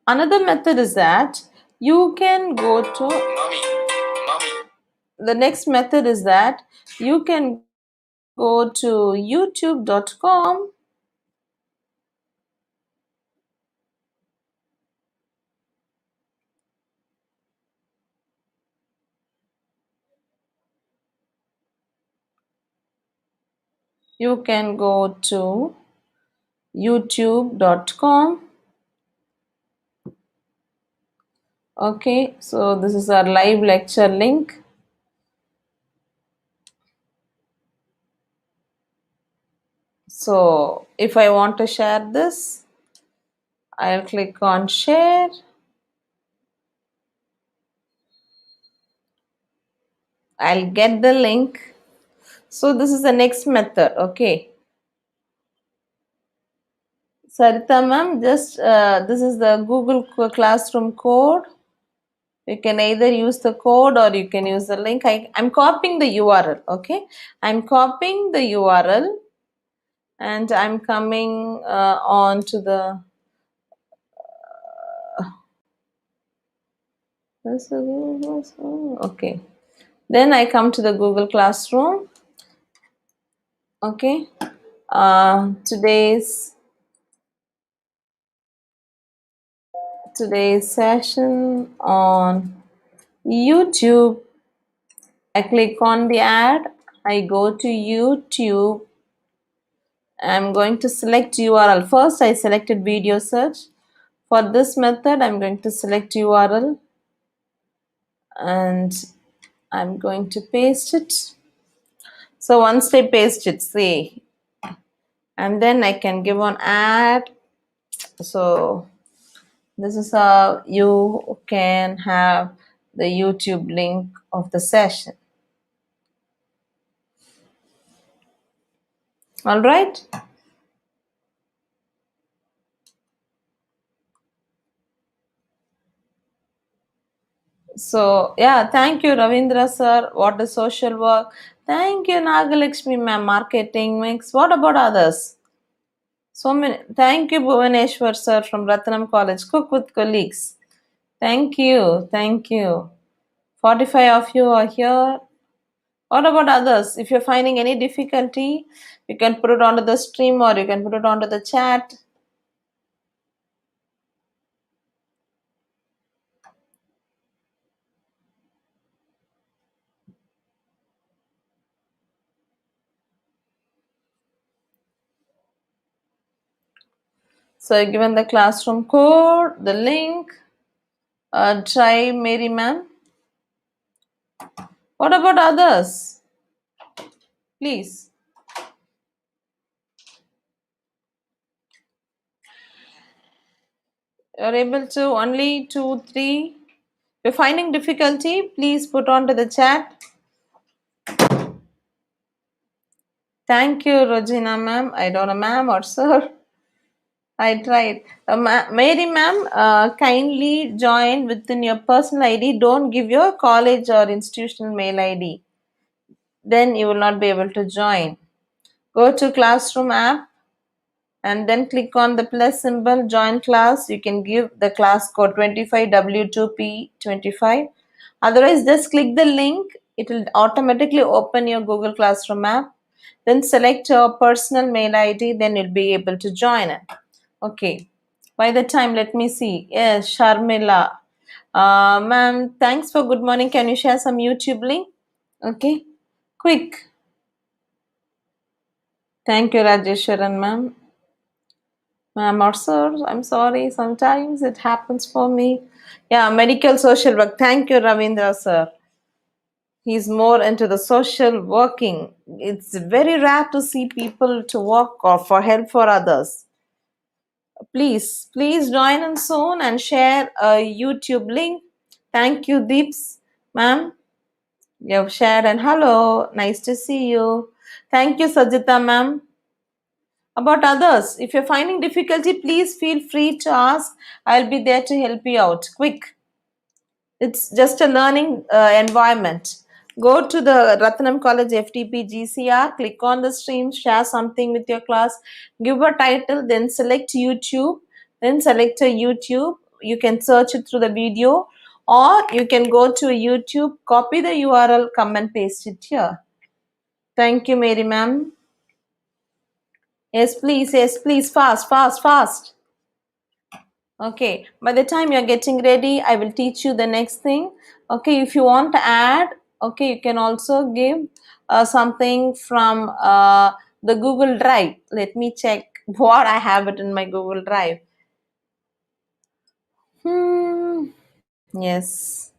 Another method is that you can go to the next method is that you can go to youtube.com. You can go to youtube.com. Okay, so this is our live lecture link. So if I want to share this, I'll click on share. I'll get the link. So this is the next method. Okay, Sarita ma'am, just this is the Google Classroom code. You can either use the code or you can use the link. I'm copying the URL. Okay, I'm copying the URL and I'm coming on to the okay. Then I come to the Google Classroom. Okay, today's session on YouTube. I click on the ad. I go to YouTube. I'm going to select URL. First, I selected video search. For this method, I'm going to select URL and I'm going to paste it. So once I paste it, see, and then I can give on add. So this is how you can have the YouTube link of the session. All right. So yeah, thank you, Ravindra sir. What is social work? Thank you, Nagalakshmi ma'am. Marketing mix. What about others? So many. Thank you, Bhuvaneshwar sir from Rathinam College. Cook with colleagues. Thank you. Thank you. 45 of you are here. What about others? If you're finding any difficulty, you can put it onto the stream or you can put it onto the chat. So I've given the classroom code, the link. Try Mary ma'am. What about others? Please. You're able to only 2, 3. If you're finding difficulty, please put onto the chat. Thank you, Regina ma'am. I don't know ma'am or sir. I tried. Mary ma'am, kindly join within your personal ID. Don't give your college or institutional mail ID. Then you will not be able to join. Go to Classroom app and then click on the plus symbol, join class. You can give the class code 25W2P25. Otherwise, just click the link. It will automatically open your Google Classroom app. Then select your personal mail ID. Then you'll be able to join it. Okay. By the time, let me see. Yes, Sharmila. Ma'am, thanks for good morning. Can you share some YouTube link? Okay. Quick. Thank you, Rajeshwaran, ma'am. Ma'am or sir, I'm sorry. Sometimes it happens for me. Yeah, medical social work. Thank you, Ravindra, sir. He's more into the social working. It's very rare to see people to work or for help for others. Please join in soon and share a YouTube link. Thank you, Deeps, ma'am. You've shared and hello. Nice to see you. Thank you, Sajita, ma'am. About others, if you're finding difficulty, please feel free to ask. I'll be there to help you out. Quick. It's just a learning environment. Go to the Rathinam College FTP GCR, click on the stream, share something with your class, give a title, then select YouTube, then select a YouTube. You can search it through the video, or you can go to YouTube, copy the URL, come and paste it here. Thank you, Mary ma'am. Yes, please, fast. Okay, by the time you're getting ready, I will teach you the next thing. Okay, if you want to add, okay, you can also give something from the Google Drive. Let me check what I have it in my Google Drive. Yes.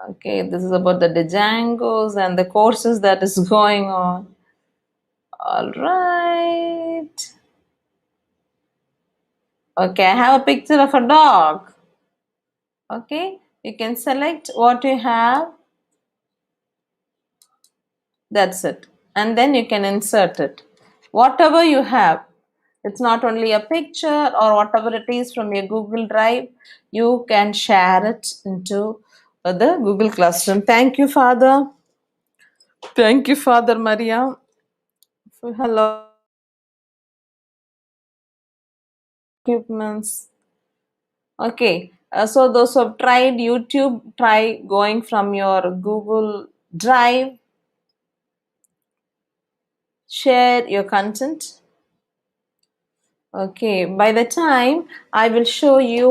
Okay, this is about the Django's and the courses that is going on. All right. Okay, I have a picture of a dog. Okay, you can select what you have. That's it. And then you can insert it. Whatever you have. It's not only a picture or whatever it is from your Google Drive, you can share it into the Google Classroom. Thank you, Father. Thank you, Father Maria. Hello. Equipments. Okay. So those who have tried YouTube, try going from your Google Drive, share your content. Okay, by the time I will show you,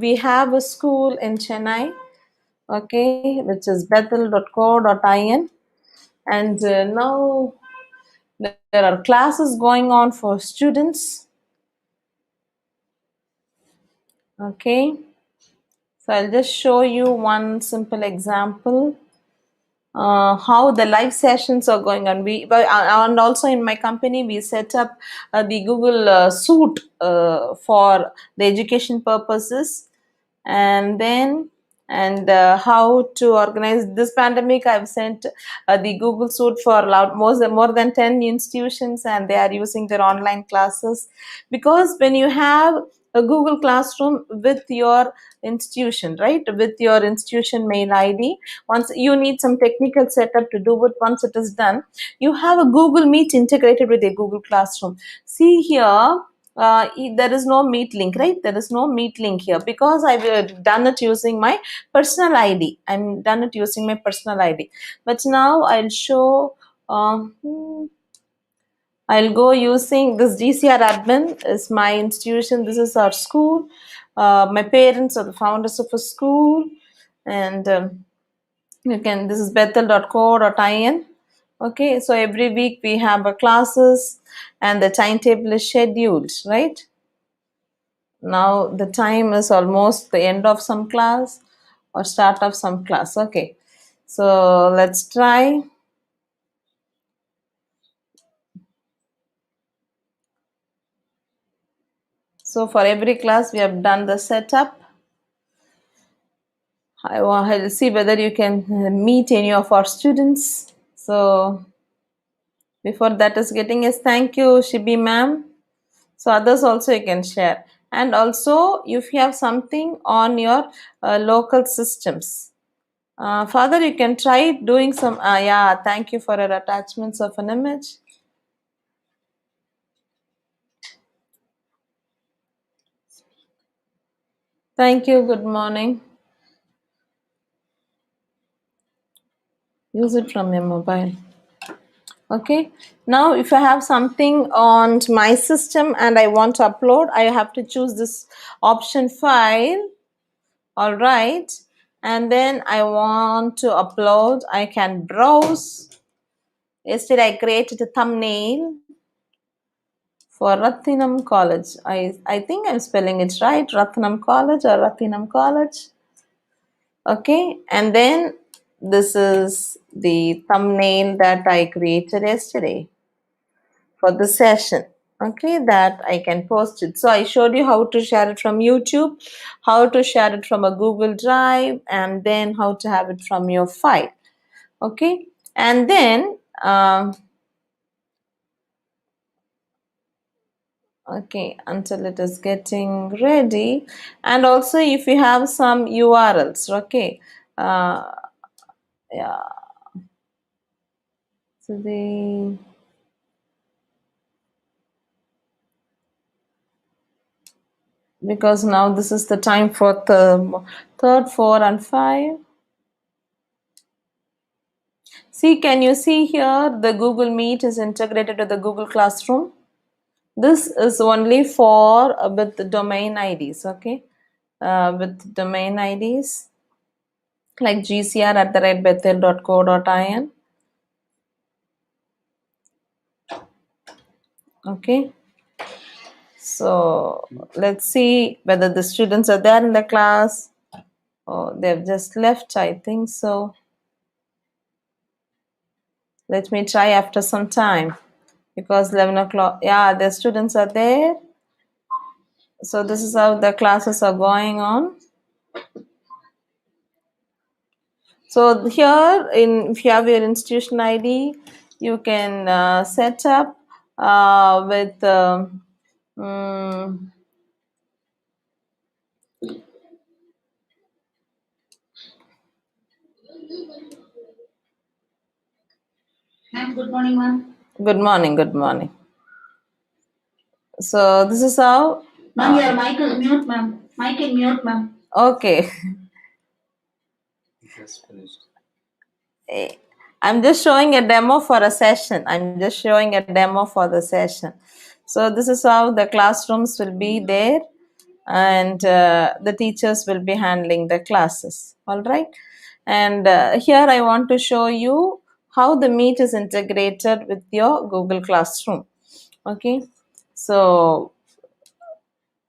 we have a school in Chennai, okay, which is bethel.co.in, and now There are classes going on for students. Okay, so I'll just show you one simple example. How the live sessions are going on. And also in my company we set up the Google Suite for the education purposes, and then how to organize this pandemic. I've sent the Google Suite for more than 10 institutions, and they are using their online classes, because when you have a Google Classroom with your institution, right, with your institution mail ID, once you need some technical setup to do it, once it is done, you have a Google Meet integrated with a Google Classroom. See here, there is no meet link, right? There is no meet link here, because I've done it using my personal ID. I'm done it using my personal ID. But now I'll show, I'll go using this GCR admin is my institution. This is our school. My parents are the founders of a school, and you can, this is bethel.co.in. Okay, so every week we have a classes, and the timetable is scheduled, right? Now the time is almost the end of some class or start of some class. Okay, so let's try. So for every class we have done the setup. I'll see whether you can meet any of our students. So before that is getting is thank you Shibi ma'am. So others also you can share, and also if you have something on your local systems, Father, you can try doing some, yeah, thank you for your attachments of an image. Thank you, good morning. Use it from your mobile. Okay, now if I have something on my system and I want to upload, I have to choose this option file. All right, and then I want to upload, I can browse. Yesterday I created a thumbnail for Rathinam College. I think I'm spelling it right, Rathinam College or Rathinam College. Okay, and then this is the thumbnail that I created yesterday for the session. Okay, that I can post it. So I showed you how to share it from YouTube, how to share it from a Google Drive, and then how to have it from your file. Okay, and then okay, until it is getting ready. And also if you have some URLs, okay, yeah, so because now this is the time for the third, 4 and 5. See, can you see here the Google Meet is integrated to the Google Classroom? This is only for with the domain IDs, okay, with domain IDs like gcr@bethel.co.in. Okay, so let's see whether the students are there in the class. Oh, they've just left, I think so. Let me try after some time, because 11 o'clock, yeah, the students are there. So this is how the classes are going on. So here, if you have your institution ID, you can set up with Ma'am, good morning, ma'am. good morning, good morning. So this is how. Ma'am, your mic is mute, ma'am. Mic is mute, ma'am. Okay. I'm just showing a demo for a session. I'm just showing a demo for the session. So this is how the classrooms will be there, and the teachers will be handling the classes. All right. And here I want to show you how the Meet is integrated with your Google Classroom. Okay, so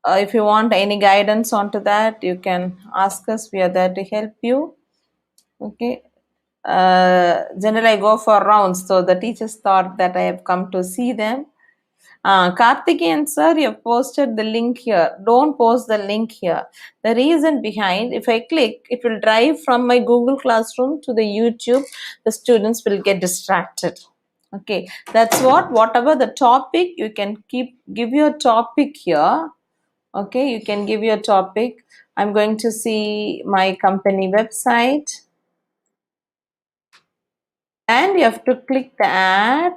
if you want any guidance onto that, you can ask us. We are there to help you. Okay. Generally, I go for rounds, so the teachers thought that I have come to see them. Karthikeyan sir, you have posted the link here. Don't post the link here. The reason behind, if I click, it will drive from my Google Classroom to the YouTube. The students will get distracted. Okay, that's whatever the topic, you can give your topic here. Okay, you can give your topic. I'm going to see my company website, and you have to click the ad.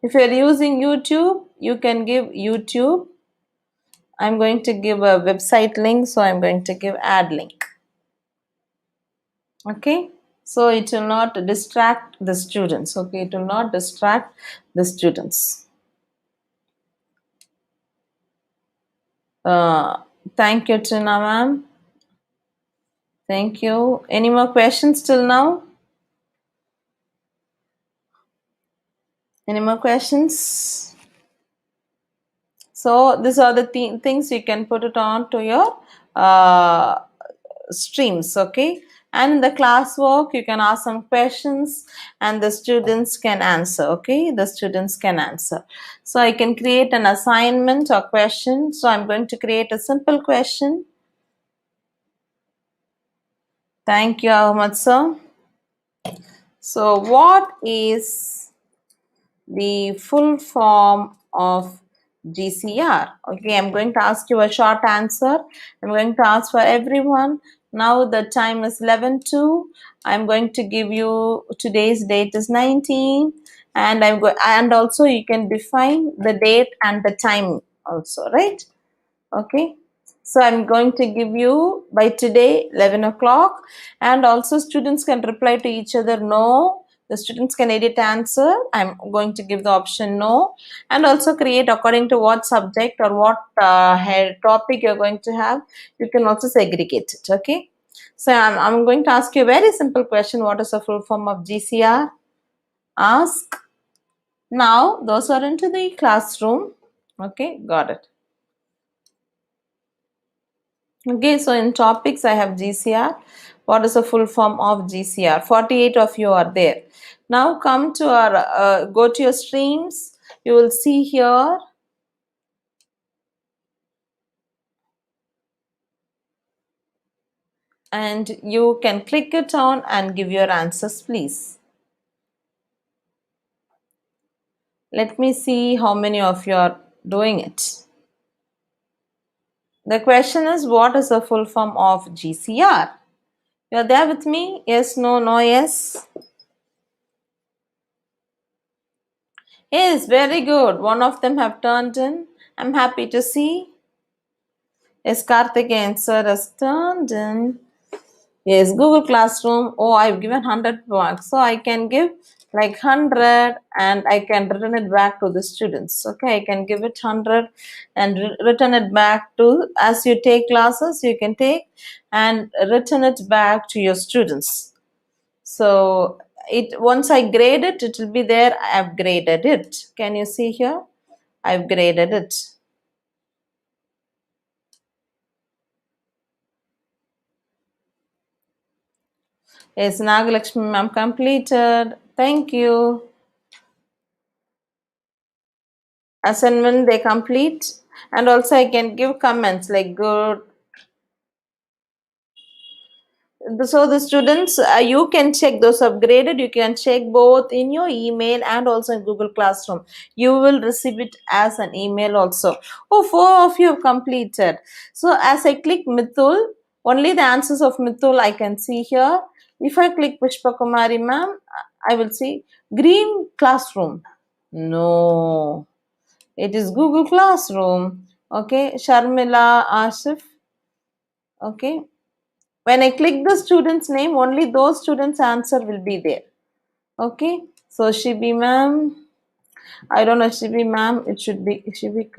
If you're using YouTube, you can give YouTube. I'm going to give a website link, so I'm going to give ad link. Okay, so it will not distract the students. Okay, it will not distract the students. Thank you, Tina ma'am. Thank you. Any more questions till now? Any more questions? So these are the things you can put it on to your streams. Okay, and in the classwork you can ask some questions and the students can answer. Okay, the students can answer. So I can create an assignment or question. So I'm going to create a simple question. Thank you, Ahmad sir. So what is the full form of GCR? Okay, I'm going to ask you a short answer. I'm going to ask for everyone. Now the time is 11:02. I'm going to give you today's date is 19, and and also you can define the date and the time also, right? Okay, so I'm going to give you by today 11 o'clock, and also students can reply to each other no. The students can edit answer. I'm going to give the option no, and also create according to what subject or what topic you're going to have. You can also segregate it. Okay, so I'm going to ask you a very simple question. What is the full form of GCR? Ask now. Those are into the classroom. Okay, got it. Okay, so in topics I have GCR. What is the full form of GCR? 48 of you are there. Now come to our, go to your streams. You will see here. And you can click it on and give your answers, please. Let me see how many of you are doing it. The question is, what is the full form of GCR? You are there with me? Yes, no, no, yes. Yes, very good. One of them have turned in. I'm happy to see. Yes, Karthikeyan sir has turned in. Yes, Google Classroom. Oh, I've given 100 marks. So I can give like 100 and I can return it back to the students. Okay, I can give it 100 and return it back to, as you take classes, you can take and return it back to your students. So it once I grade it, it will be there. I have graded it. Can you see here? I've graded it. Yes, Nagalakshmi ma'am completed. Thank you. Assignment they complete, and also I can give comments like good. So the students, you can check those upgraded. You can check both in your email and also in Google Classroom. You will receive it as an email also. Oh, 4 of you have completed. So as I click Mithul, only the answers of Mithul I can see here. If I click Pushpa Kumari ma'am, I will see green classroom. No, it is Google Classroom. Okay, Sharmila Asif. Okay, when I click the student's name, only those students' answer will be there. Okay, so Shibi ma'am, I don't know Shibi ma'am, it should be Shibi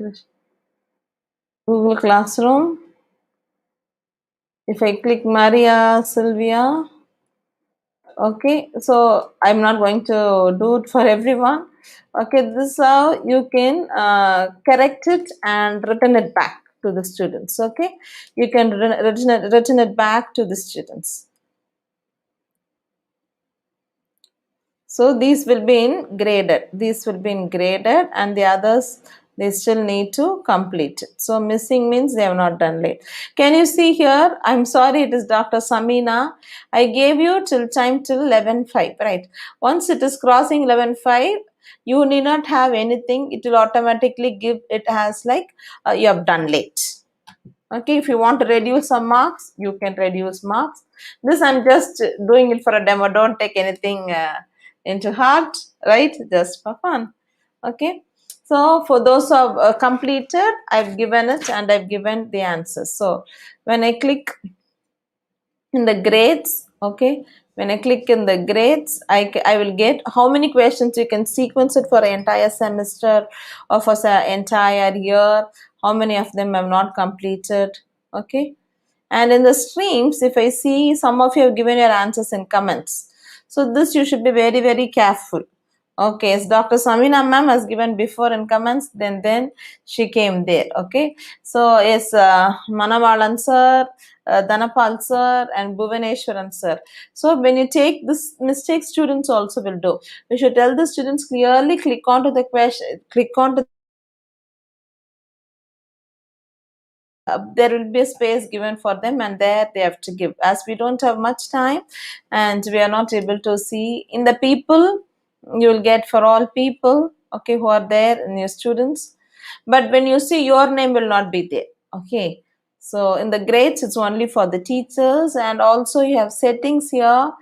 Google Classroom. If I click Maria Sylvia, Okay, so I'm not going to do it for everyone. Okay, this is how you can correct it and return it back to the students. Okay, you can return it back to the students. So these will be in graded. These will be in graded, and the others they still need to complete it. So missing means they have not done late. Can you see here? I'm sorry, it is Dr. Samina. I gave you till time till 11:05, right? Once it is crossing 11:05, you need not have anything. It will automatically give it as like you have done late. Okay, if you want to reduce some marks, you can reduce marks. This I'm just doing it for a demo. Don't take anything into heart, right? Just for fun. Okay, so for those who have completed, I've given it and I've given the answers. So when I click in the grades, okay, when I click in the grades, I will get how many questions. You can sequence it for an entire semester or for the entire year, how many of them have not completed. Okay, and in the streams, if I see some of you have given your answers in comments, so this you should be very very careful. Okay, as Dr. Samina ma'am has given before in comments, then she came there. Okay, so yes, Manavalan sir, Dhanapal sir, and Bhuvaneshwaran sir. So when you take this mistake, students also will do. You should tell the students clearly. Click onto the question. Click onto there will be a space given for them, and there they have to give. As we don't have much time and we are not able to see in the people, you will get for all people, okay, who are there in your students, but when you see, your name will not be there. Okay, so in the grades it's only for the teachers, and also you have settings here.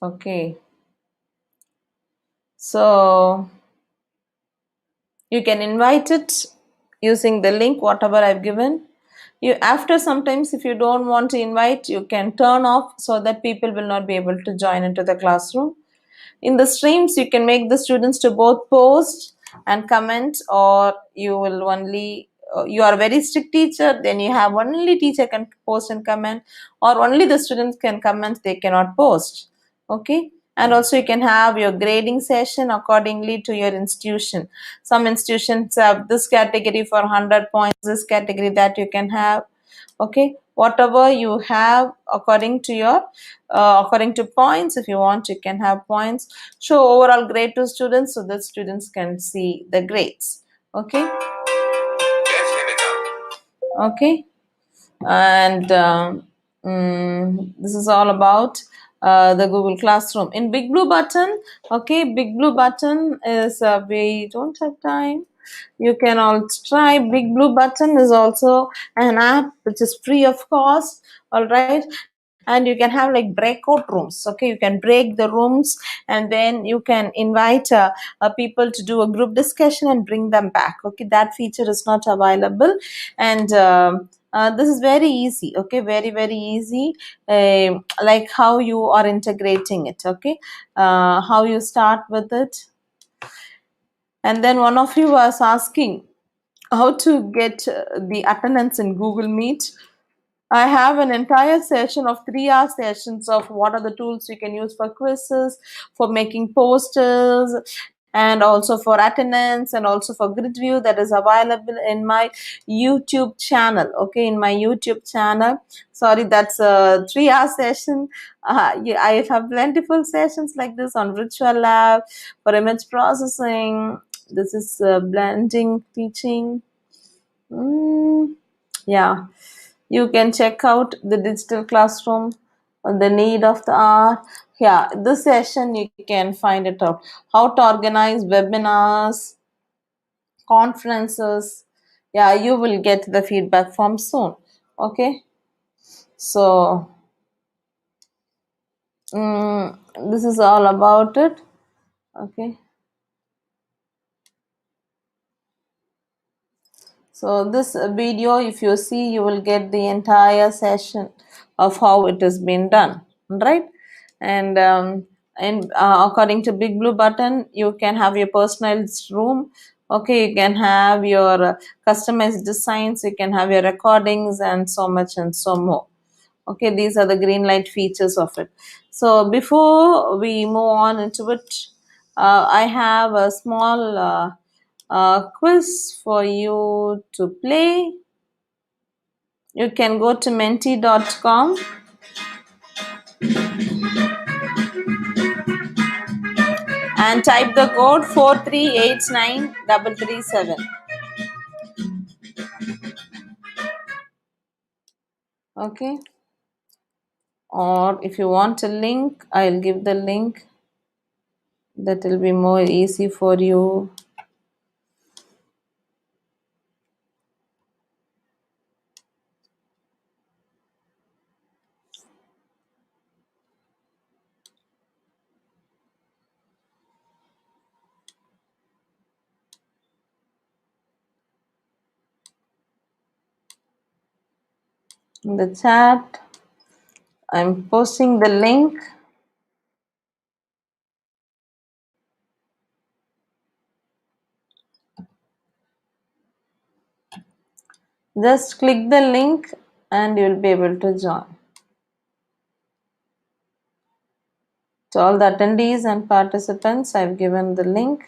Okay, so you can invite it using the link whatever I've given you. After sometimes if you don't want to invite, you can turn off so that people will not be able to join into the classroom. In the streams, you can make the students to both post and comment, or you will only you are a very strict teacher, then you have only teacher can post and comment, or only the students can comment, they cannot post. Okay, and also you can have your grading session accordingly to your institution. Some institutions have this category for 100 points, this category that you can have. Okay, whatever you have according to your according to points. If you want, you can have points. Show overall grade to students so that students can see the grades. Okay, okay, and this is all about the Google Classroom in Big Blue Button. Okay, Big Blue Button is we don't have time. You can also try Big Blue Button is also an app which is free of cost. All right, and you can have like breakout rooms. Okay, you can break the rooms, and then you can invite people to do a group discussion and bring them back. Okay, that feature is not available, and this is very easy. Okay, very very easy, like how you are integrating it. Okay, how you start with it. And then one of you was asking how to get the attendance in Google Meet. I have an entire session of 3 hour sessions of what are the tools you can use for quizzes, for making posters, and also for attendance, and also for grid view, that is available in my YouTube channel. Okay, in my YouTube channel. Sorry, that's a 3 hour session. Yeah, I have plentiful sessions like this on virtual lab for image processing. This is blending teaching. Yeah, you can check out the digital classroom, the need of the hour. Yeah, this session you can find it out. How to organize webinars, conferences. Yeah, you will get the feedback form soon. Okay, so this is all about it. Okay, so this video, if you see, you will get the entire session of how it has been done, right? And according to Big Blue Button, you can have your personalized room Okay, you can have your customized designs, you can have your recordings, and so much and so more. Okay, these are the green light features of it. So before we move on into it, I have a small quiz for you to play. You can go to menti.com and type the code 4389337. Okay, or if you want a link, I'll give the link. That will be more easy for you. In the chat, I'm posting the link. Just click the link and you'll be able to join. To all the attendees and participants, I've given the link.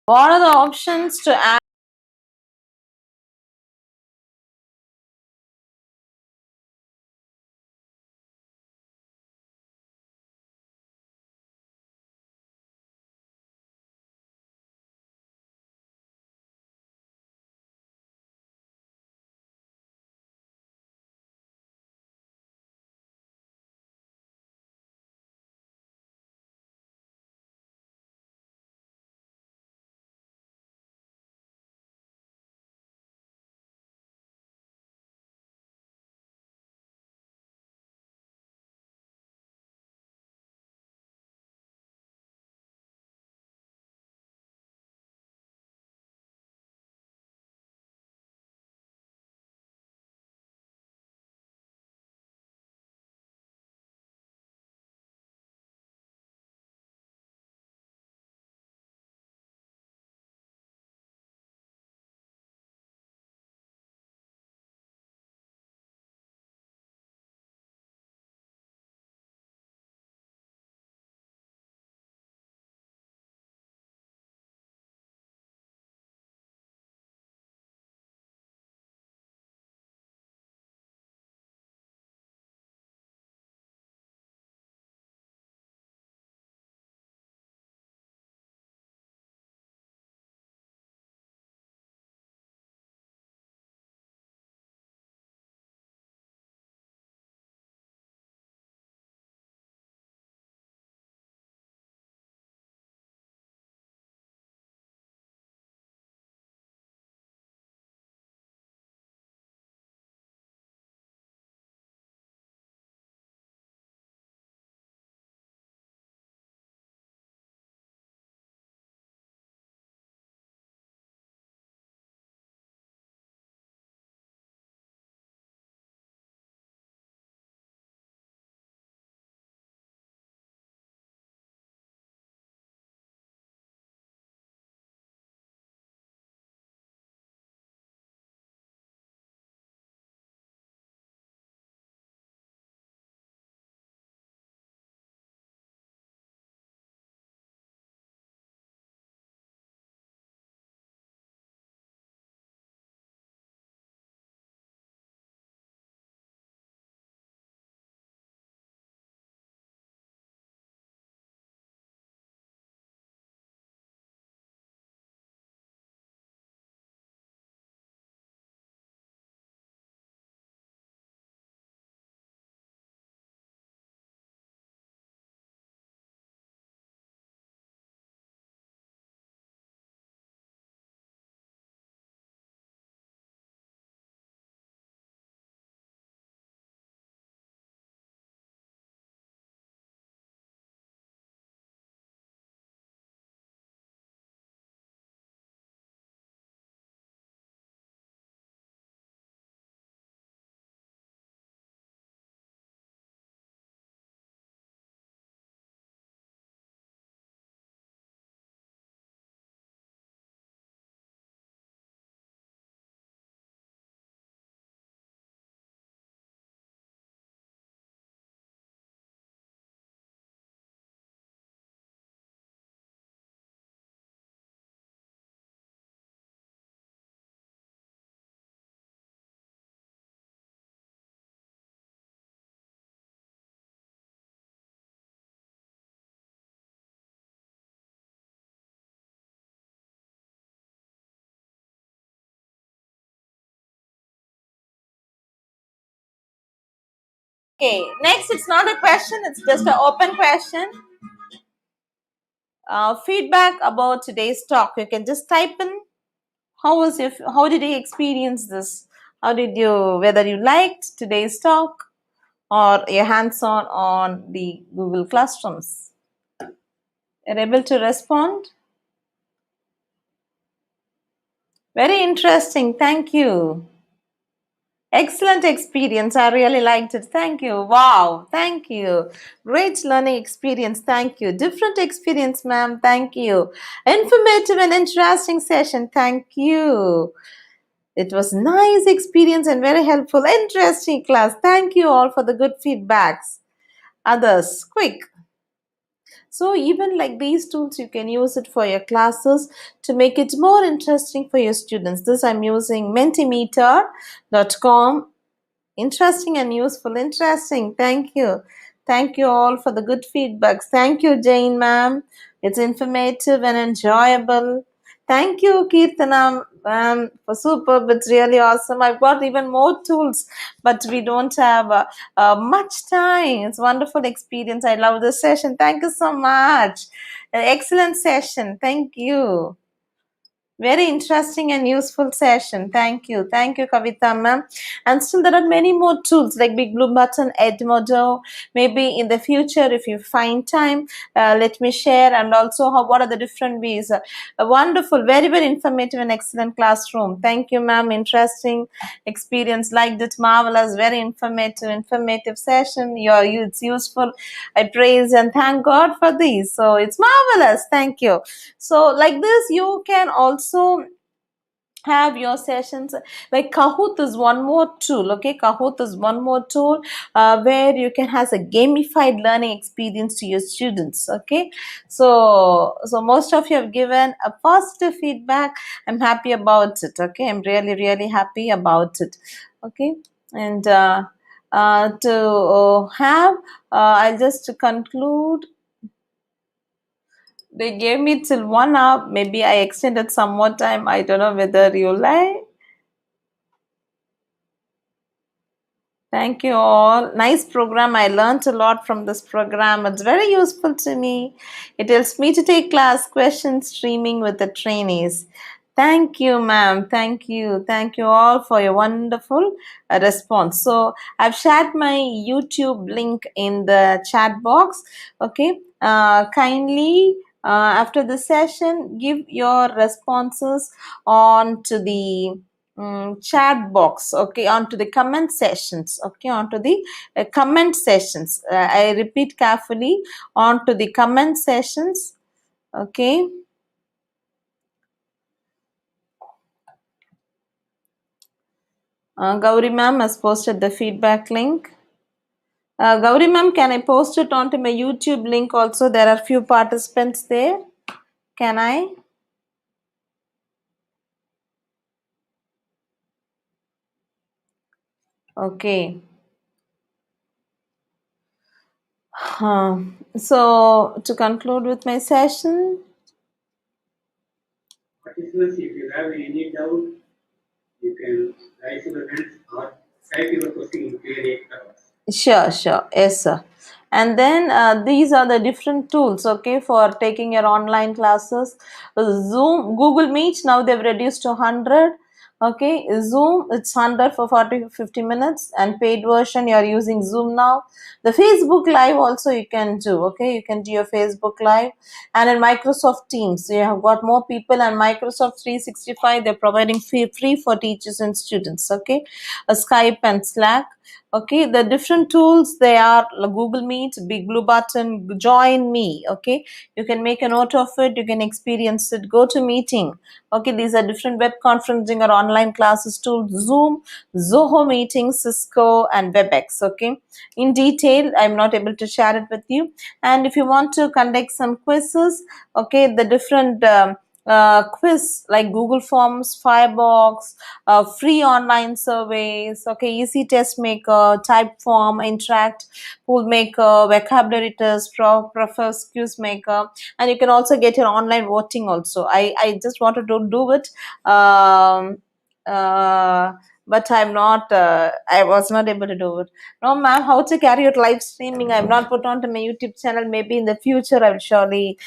What are the options to add? Okay, next, it's not a question, it's just an open question. Feedback about today's talk. You can just type in how did you experience this? Whether you liked today's talk or your hands-on on the Google Classrooms. You're able to respond? Very interesting. Thank you. Excellent experience. I really liked it. Thank you. Wow. Thank you. Great learning experience. Thank you. Different experience, ma'am. Thank you. Informative and interesting session. Thank you. It was nice experience and very helpful. Interesting class. Thank you all for the good feedbacks. Others, quick. So even like these tools, you can use it for your classes to make it more interesting for your students. This I'm using mentimeter.com. Interesting and useful. Interesting. Thank you. Thank you all for the good feedbacks. Thank you, Jane ma'am. It's informative and enjoyable. Thank you, Kirtana ma'am, for superb. It's really awesome. I've got even more tools, but we don't have much time. It's a wonderful experience. I love this session. Thank you so much. An excellent session. Thank you. Very interesting and useful session. Thank you. Thank you, Kavita ma'am. And still there are many more tools like Big Blue Button, Edmodo. Maybe in the future, if you find time, let me share. And also what are the different ways. A wonderful, very, very informative and excellent classroom. Thank you, ma'am. Interesting experience. Liked it. Marvelous. Very informative session. It's useful. I praise and thank God for these. So it's marvelous. Thank you. So like this, you can also have your sessions like Kahoot is one more tool. Okay, Kahoot is one more tool where you can have a gamified learning experience to your students. Okay, so most of you have given a positive feedback. I'm happy about it. Okay, I'm really happy about it. Okay, and I'll just conclude. They gave me till 1 hour. Maybe I extended some more time. I don't know whether you like. Thank you all. Nice program. I learned a lot from this program. It's very useful to me. It helps me to take class questions streaming with the trainees. Thank you, ma'am. Thank you. Thank you all for your wonderful response. So I've shared my YouTube link in the chat box. Okay. Kindly after the session, give your responses on to the chat box. Okay, onto the comment sessions. Okay, onto the comment sessions. I repeat carefully, onto the comment sessions. Okay. Gauri ma'am has posted the feedback link. Gauri ma'am, can I post it onto my YouTube link also? There are few participants there. Can I? Okay. So to conclude with my session. Participants, if you have any doubt, you can raise your hands or type your question in Q&A box. Sure. Yes, sir. And then these are the different tools, okay, for taking your online classes. Zoom, Google Meet, now they've reduced to 100. Okay, Zoom, it's 100 for 40-50 minutes, and paid version, you're using Zoom now. The Facebook Live also you can do, okay, you can do your Facebook Live. And in Microsoft Teams, you have got more people, and Microsoft 365, they're providing free for teachers and students, okay. Skype and Slack. Okay, the different tools, they are Google Meet, Big Blue Button, Join Me. Okay, you can make a note of it, you can experience it. Go to Meeting. Okay, these are different web conferencing or online classes tools. Zoom, Zoho Meeting, Cisco, and WebEx. Okay, in detail, I'm not able to share it with you. And if you want to conduct some quizzes, okay, the different quiz like Google Forms, Firebox, free online surveys, okay, easy test maker, Typeform, Interact, Pool Maker, vocabulary test, Profess quiz maker, and you can also get your online voting also. I just wanted to do it but I'm not, I was not able to do it. No, ma'am, how to carry out live streaming? I've not put onto my YouTube channel. Maybe in the future, I will surely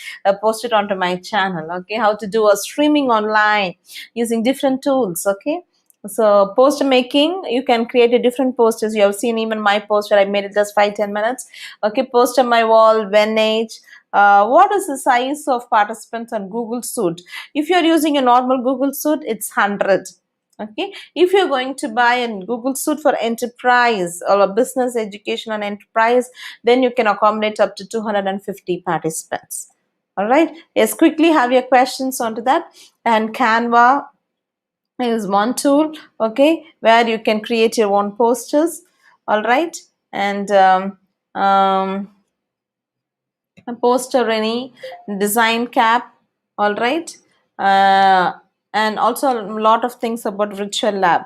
post it onto my channel. Okay, how to do a streaming online using different tools. Okay. So poster making, you can create a different posters. You have seen even my poster. I made it just 5-10 minutes. Okay, post on my wall, Venage. What is the size of participants on Google Suite? If you're using a normal Google Suite, it's 100. Okay, if you're going to buy a Google Suite for enterprise or a business education and enterprise, then you can accommodate up to 250 participants. All right, yes, quickly have your questions onto that. And Canva is one tool, okay, where you can create your own posters. All right, and a poster, any design cap. All right, uh, and also a lot of things about virtual lab.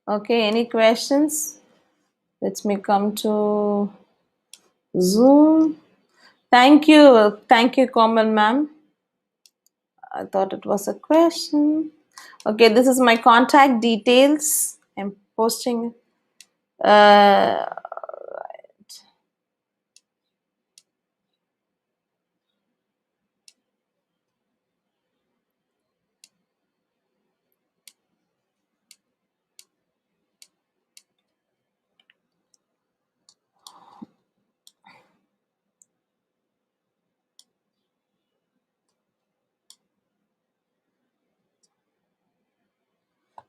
Okay, any questions? Let me come to Zoom. Thank you, Komal ma'am. I thought it was a question. Okay, this is my contact details. I'm posting. Uh,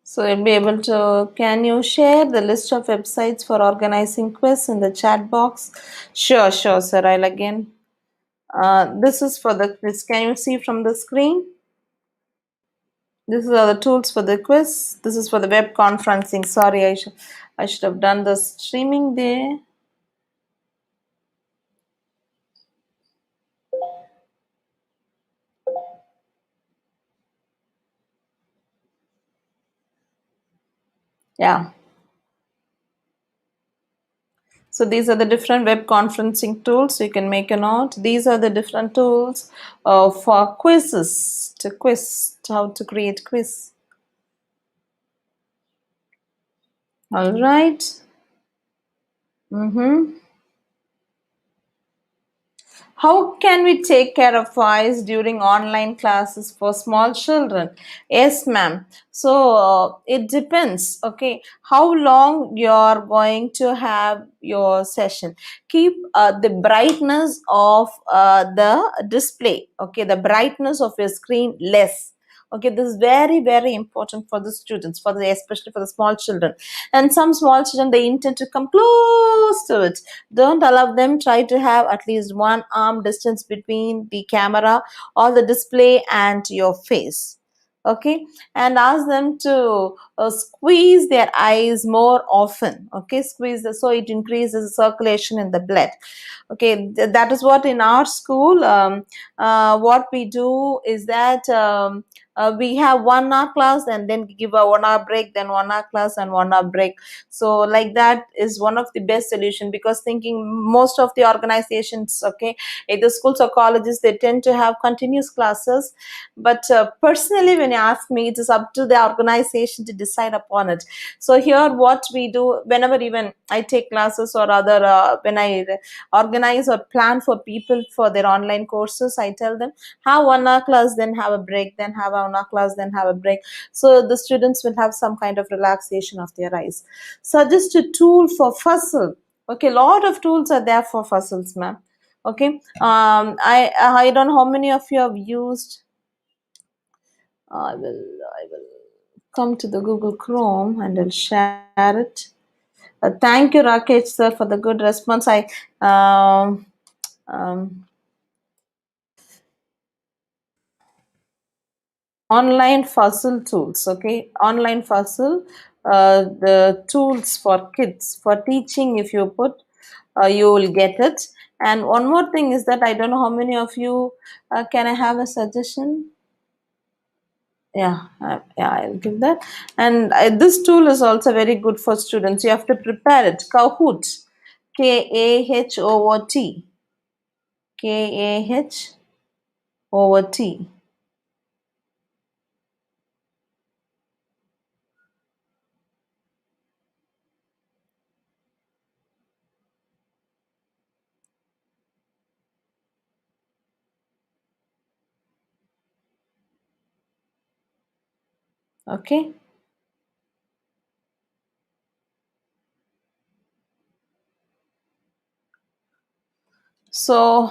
so you'll be able to. Can you share the list of websites for organizing quiz in the chat box? Sure, sir. I'll again. This is for the quiz. Can you see from the screen? These are the tools for the quiz. This is for the web conferencing. Sorry, I should have done the streaming there. Yeah. So these are the different web conferencing tools. You can make a note. These are the different tools for quizzes, how to create quiz. All right. How can we take care of voice during online classes for small children? Yes, ma'am. So it depends. Okay, how long you're going to have your session. Keep the brightness of the display. Okay, the brightness of your screen less. Okay, this is very important for the students, especially for the small children. And some small children, they intend to come close to it. Don't allow them. Try to have at least 1 arm distance between the camera or the display and your face. Okay, and ask them to squeeze their eyes more often. Okay, so it increases circulation in the blood. Okay, that is what in our school, what we do is that we have 1 hour class and then give a 1 hour break, then 1 hour class and 1 hour break. So like that is one of the best solution, because thinking most of the organizations, okay, either schools or colleges, they tend to have continuous classes. But personally, when you ask me, it is up to the organization to decide upon it. So here what we do, whenever even I take classes or other when I organize or plan for people for their online courses, I tell them, have 1 hour class, then have a break, then have a 1 hour class, then have a break, so the students will have some kind of relaxation of their eyes. Suggest a tool for fuzzle. Okay, lot of tools are there for fuzzles, ma'am. Okay, I don't know how many of you have used. I will come to the Google Chrome and I'll share it. Thank you, Rakesh sir, for the good response. I online fuzzle tools. Okay, online fuzzle, the tools for kids for teaching. If you put, you will get it. And one more thing is that I don't know how many of you can I have a suggestion? Yeah, I'll give that. And this tool is also very good for students. You have to prepare it. Kahoot, Kahoot. KAH/T. Okay. So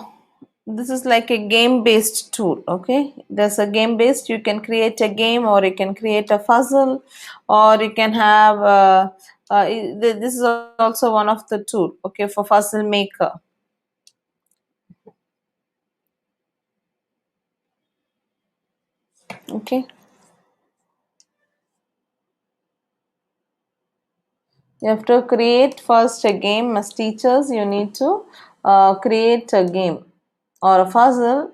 this is like a game based tool. Okay, there's a game based, you can create a game or you can create a puzzle or you can have this is also one of the tool, okay, for puzzle maker. Okay, you have to create first a game. As teachers, you need to create a game or a puzzle,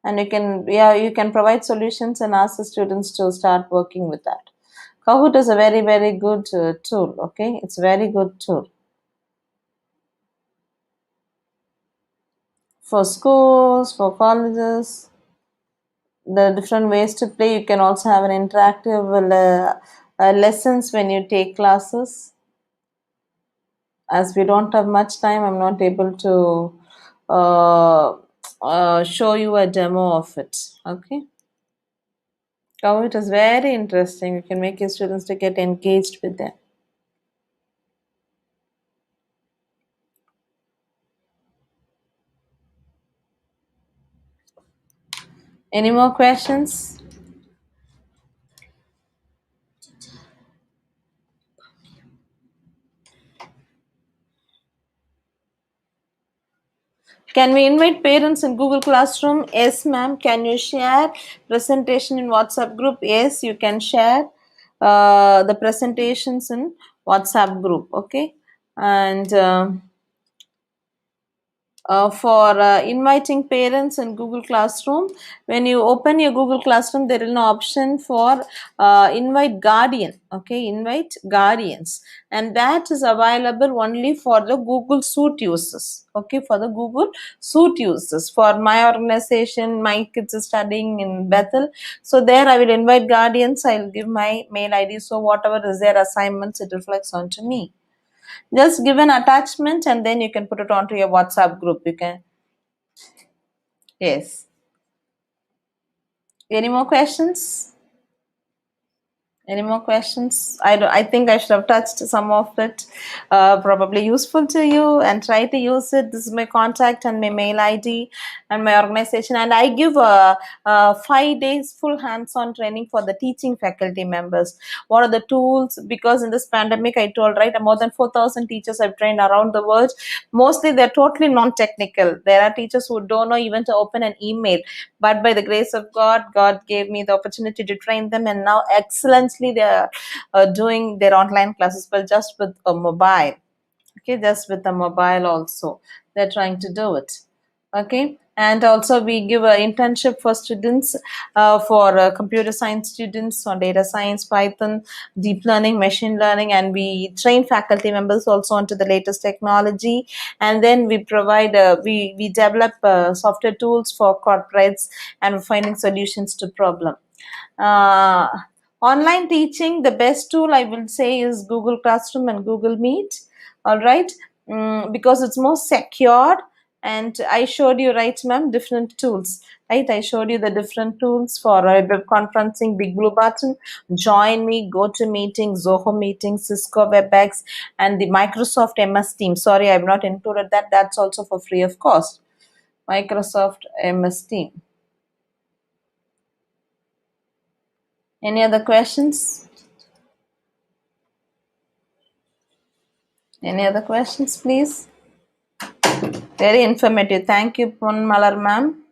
and you can provide solutions and ask the students to start working with that. Kahoot is a very very good tool. Okay, it's a very good tool for schools, for colleges. The different ways to play. You can also have an interactive lessons when you take classes. As we don't have much time, I'm not able to show you a demo of it. Okay. Oh, it is very interesting. You can make your students to get engaged with them. Any more questions? Can we invite parents in Google Classroom? Yes, ma'am. Can you share presentation in WhatsApp group? Yes, you can share the presentations in WhatsApp group. Okay, and for inviting parents in Google Classroom, when you open your Google Classroom, there is no option for invite guardian. Okay, invite guardians, and that is available only for the Google Suite users. Okay, for the Google Suite users. For my organization, my kids are studying in Bethel, so there I will invite guardians. I'll give my mail ID, so whatever is their assignments, it reflects onto me. Just give an attachment and then you can put it onto your WhatsApp group. You can. Yes. Any more questions? Any more questions? I think I should have touched some of it. Probably useful to you, and try to use it. This is my contact and my mail ID and my organization. And I give a 5 days full hands-on training for the teaching faculty members. What are the tools? Because in this pandemic, I told, right, more than 4,000 teachers I've trained around the world. Mostly they're totally non-technical. There are teachers who don't know even to open an email. But by the grace of God, God gave me the opportunity to train them, and now excellently they are doing their online classes, but just with a mobile. Okay, just with a mobile also they're trying to do it. Okay, and also we give an internship for students, for computer science students on data science, Python, deep learning, machine learning, and we train faculty members also onto the latest technology. And then we provide we develop software tools for corporates, and finding solutions to problem. uh, Online teaching, the best tool I will say is Google Classroom and Google Meet. All right. Because it's more secured. And I showed you, right, ma'am, different tools, right? I showed you the different tools for web conferencing: Big Blue Button, Join Me, GoToMeeting, Zoho Meeting, Cisco WebEx, and the Microsoft MS Teams. Sorry, I've not included that. That's also for free of cost. Microsoft MS Team. Any other questions? Any other questions, please? Very informative. Thank you, Malar ma'am.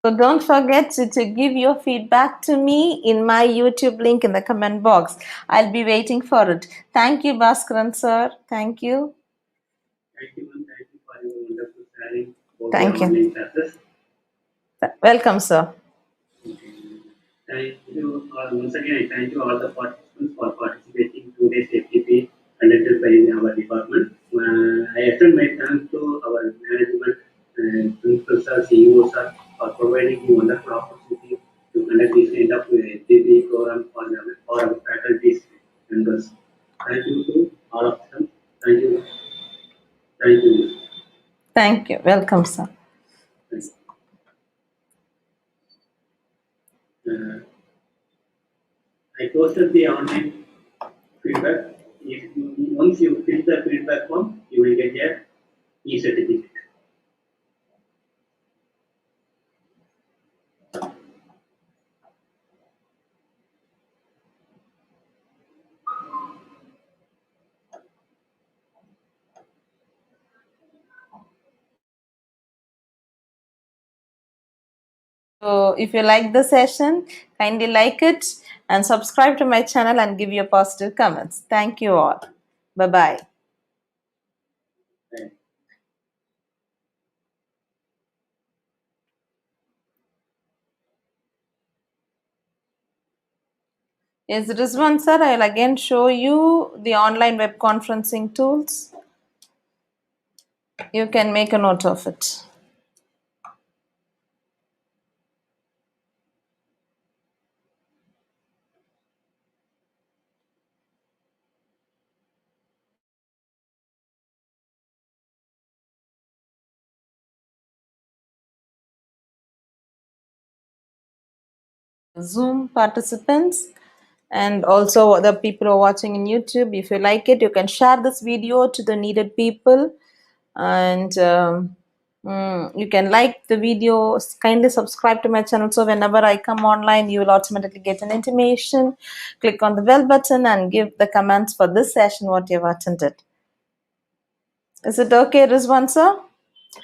So don't forget to give your feedback to me in my YouTube link in the comment box. I'll be waiting for it. Thank you, Bhaskaran sir. Thank you. Thank you, ma'am. Thank you for your wonderful sharing about Thank your you. online classes. Welcome, sir. Thank you. Once again, I thank you all the participants for participating in today's FTP conducted by our department. I extend my thanks to our all of them. Thank you. Thank you. Thank you. Welcome, sir. Thank you. I posted the online feedback. Once you fill the feedback form, you will get a e-certificate. So if you like the session, kindly like it and subscribe to my channel and give your positive comments. Thank you all. Bye-bye. Thank you. Yes, Rizwan sir, I will again show you the online web conferencing tools. You can make a note of it. Zoom participants and also the people who are watching in YouTube. If you like it, you can share this video to the needed people, and you can like the video. Kindly subscribe to my channel so whenever I come online, you will automatically get an intimation. Click on the bell button and give the comments for this session what you have attended. Is it okay, Rizwan sir?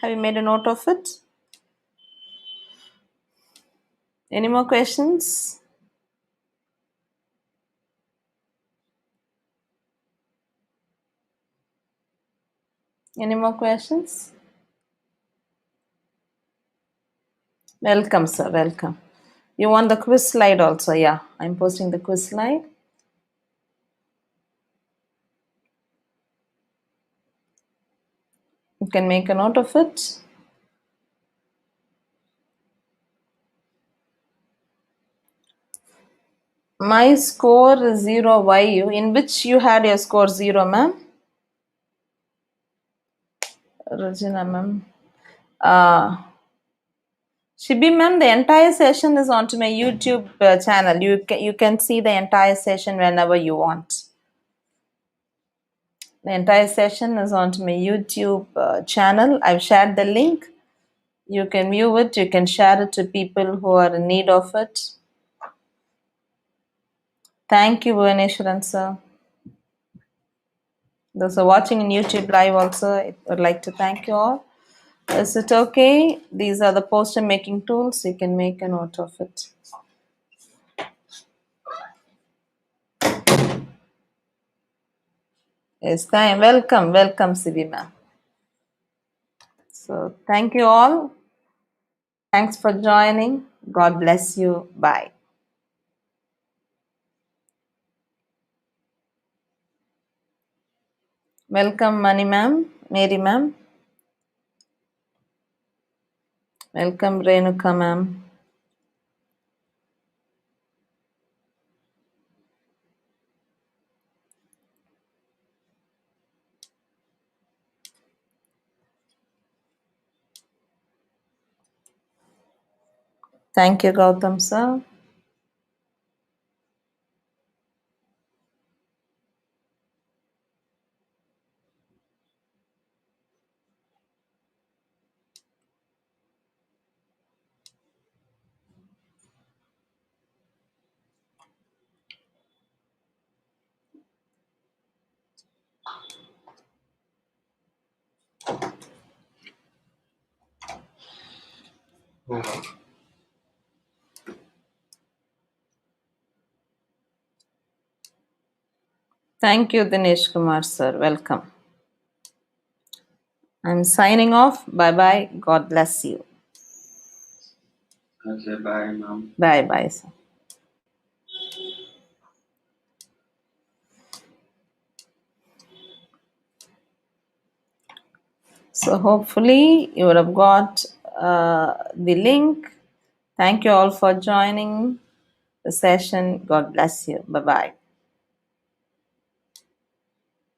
Have you made a note of it? Any more questions? Any more questions? Welcome, sir. Welcome. You want the quiz slide also? Yeah, I'm posting the quiz slide. You can make a note of it. My score is 0. Why you? In which you had your score 0, ma'am? Regina, ma'am. Shibi, ma'am, the entire session is onto my YouTube channel. You can see the entire session whenever you want. The entire session is onto my YouTube channel. I've shared the link. You can view it. You can share it to people who are in need of it. Thank you, Bhuvaneshwaran sir. Those who are watching in YouTube live also, I would like to thank you all. Is it okay? These are the poster making tools. You can make a note of it. Yes, welcome, Sibi ma'am. So thank you all. Thanks for joining. God bless you. Bye. Welcome, Mani ma'am, Mary ma'am. Welcome, Renuka ma'am. Thank you, Gautam sir. Thank you, Dinesh Kumar sir. Welcome. I'm signing off. Bye bye. God bless you. Okay, bye, ma'am. Bye bye, sir. So hopefully you would have got the link. Thank you all for joining the session. God bless you. Bye bye.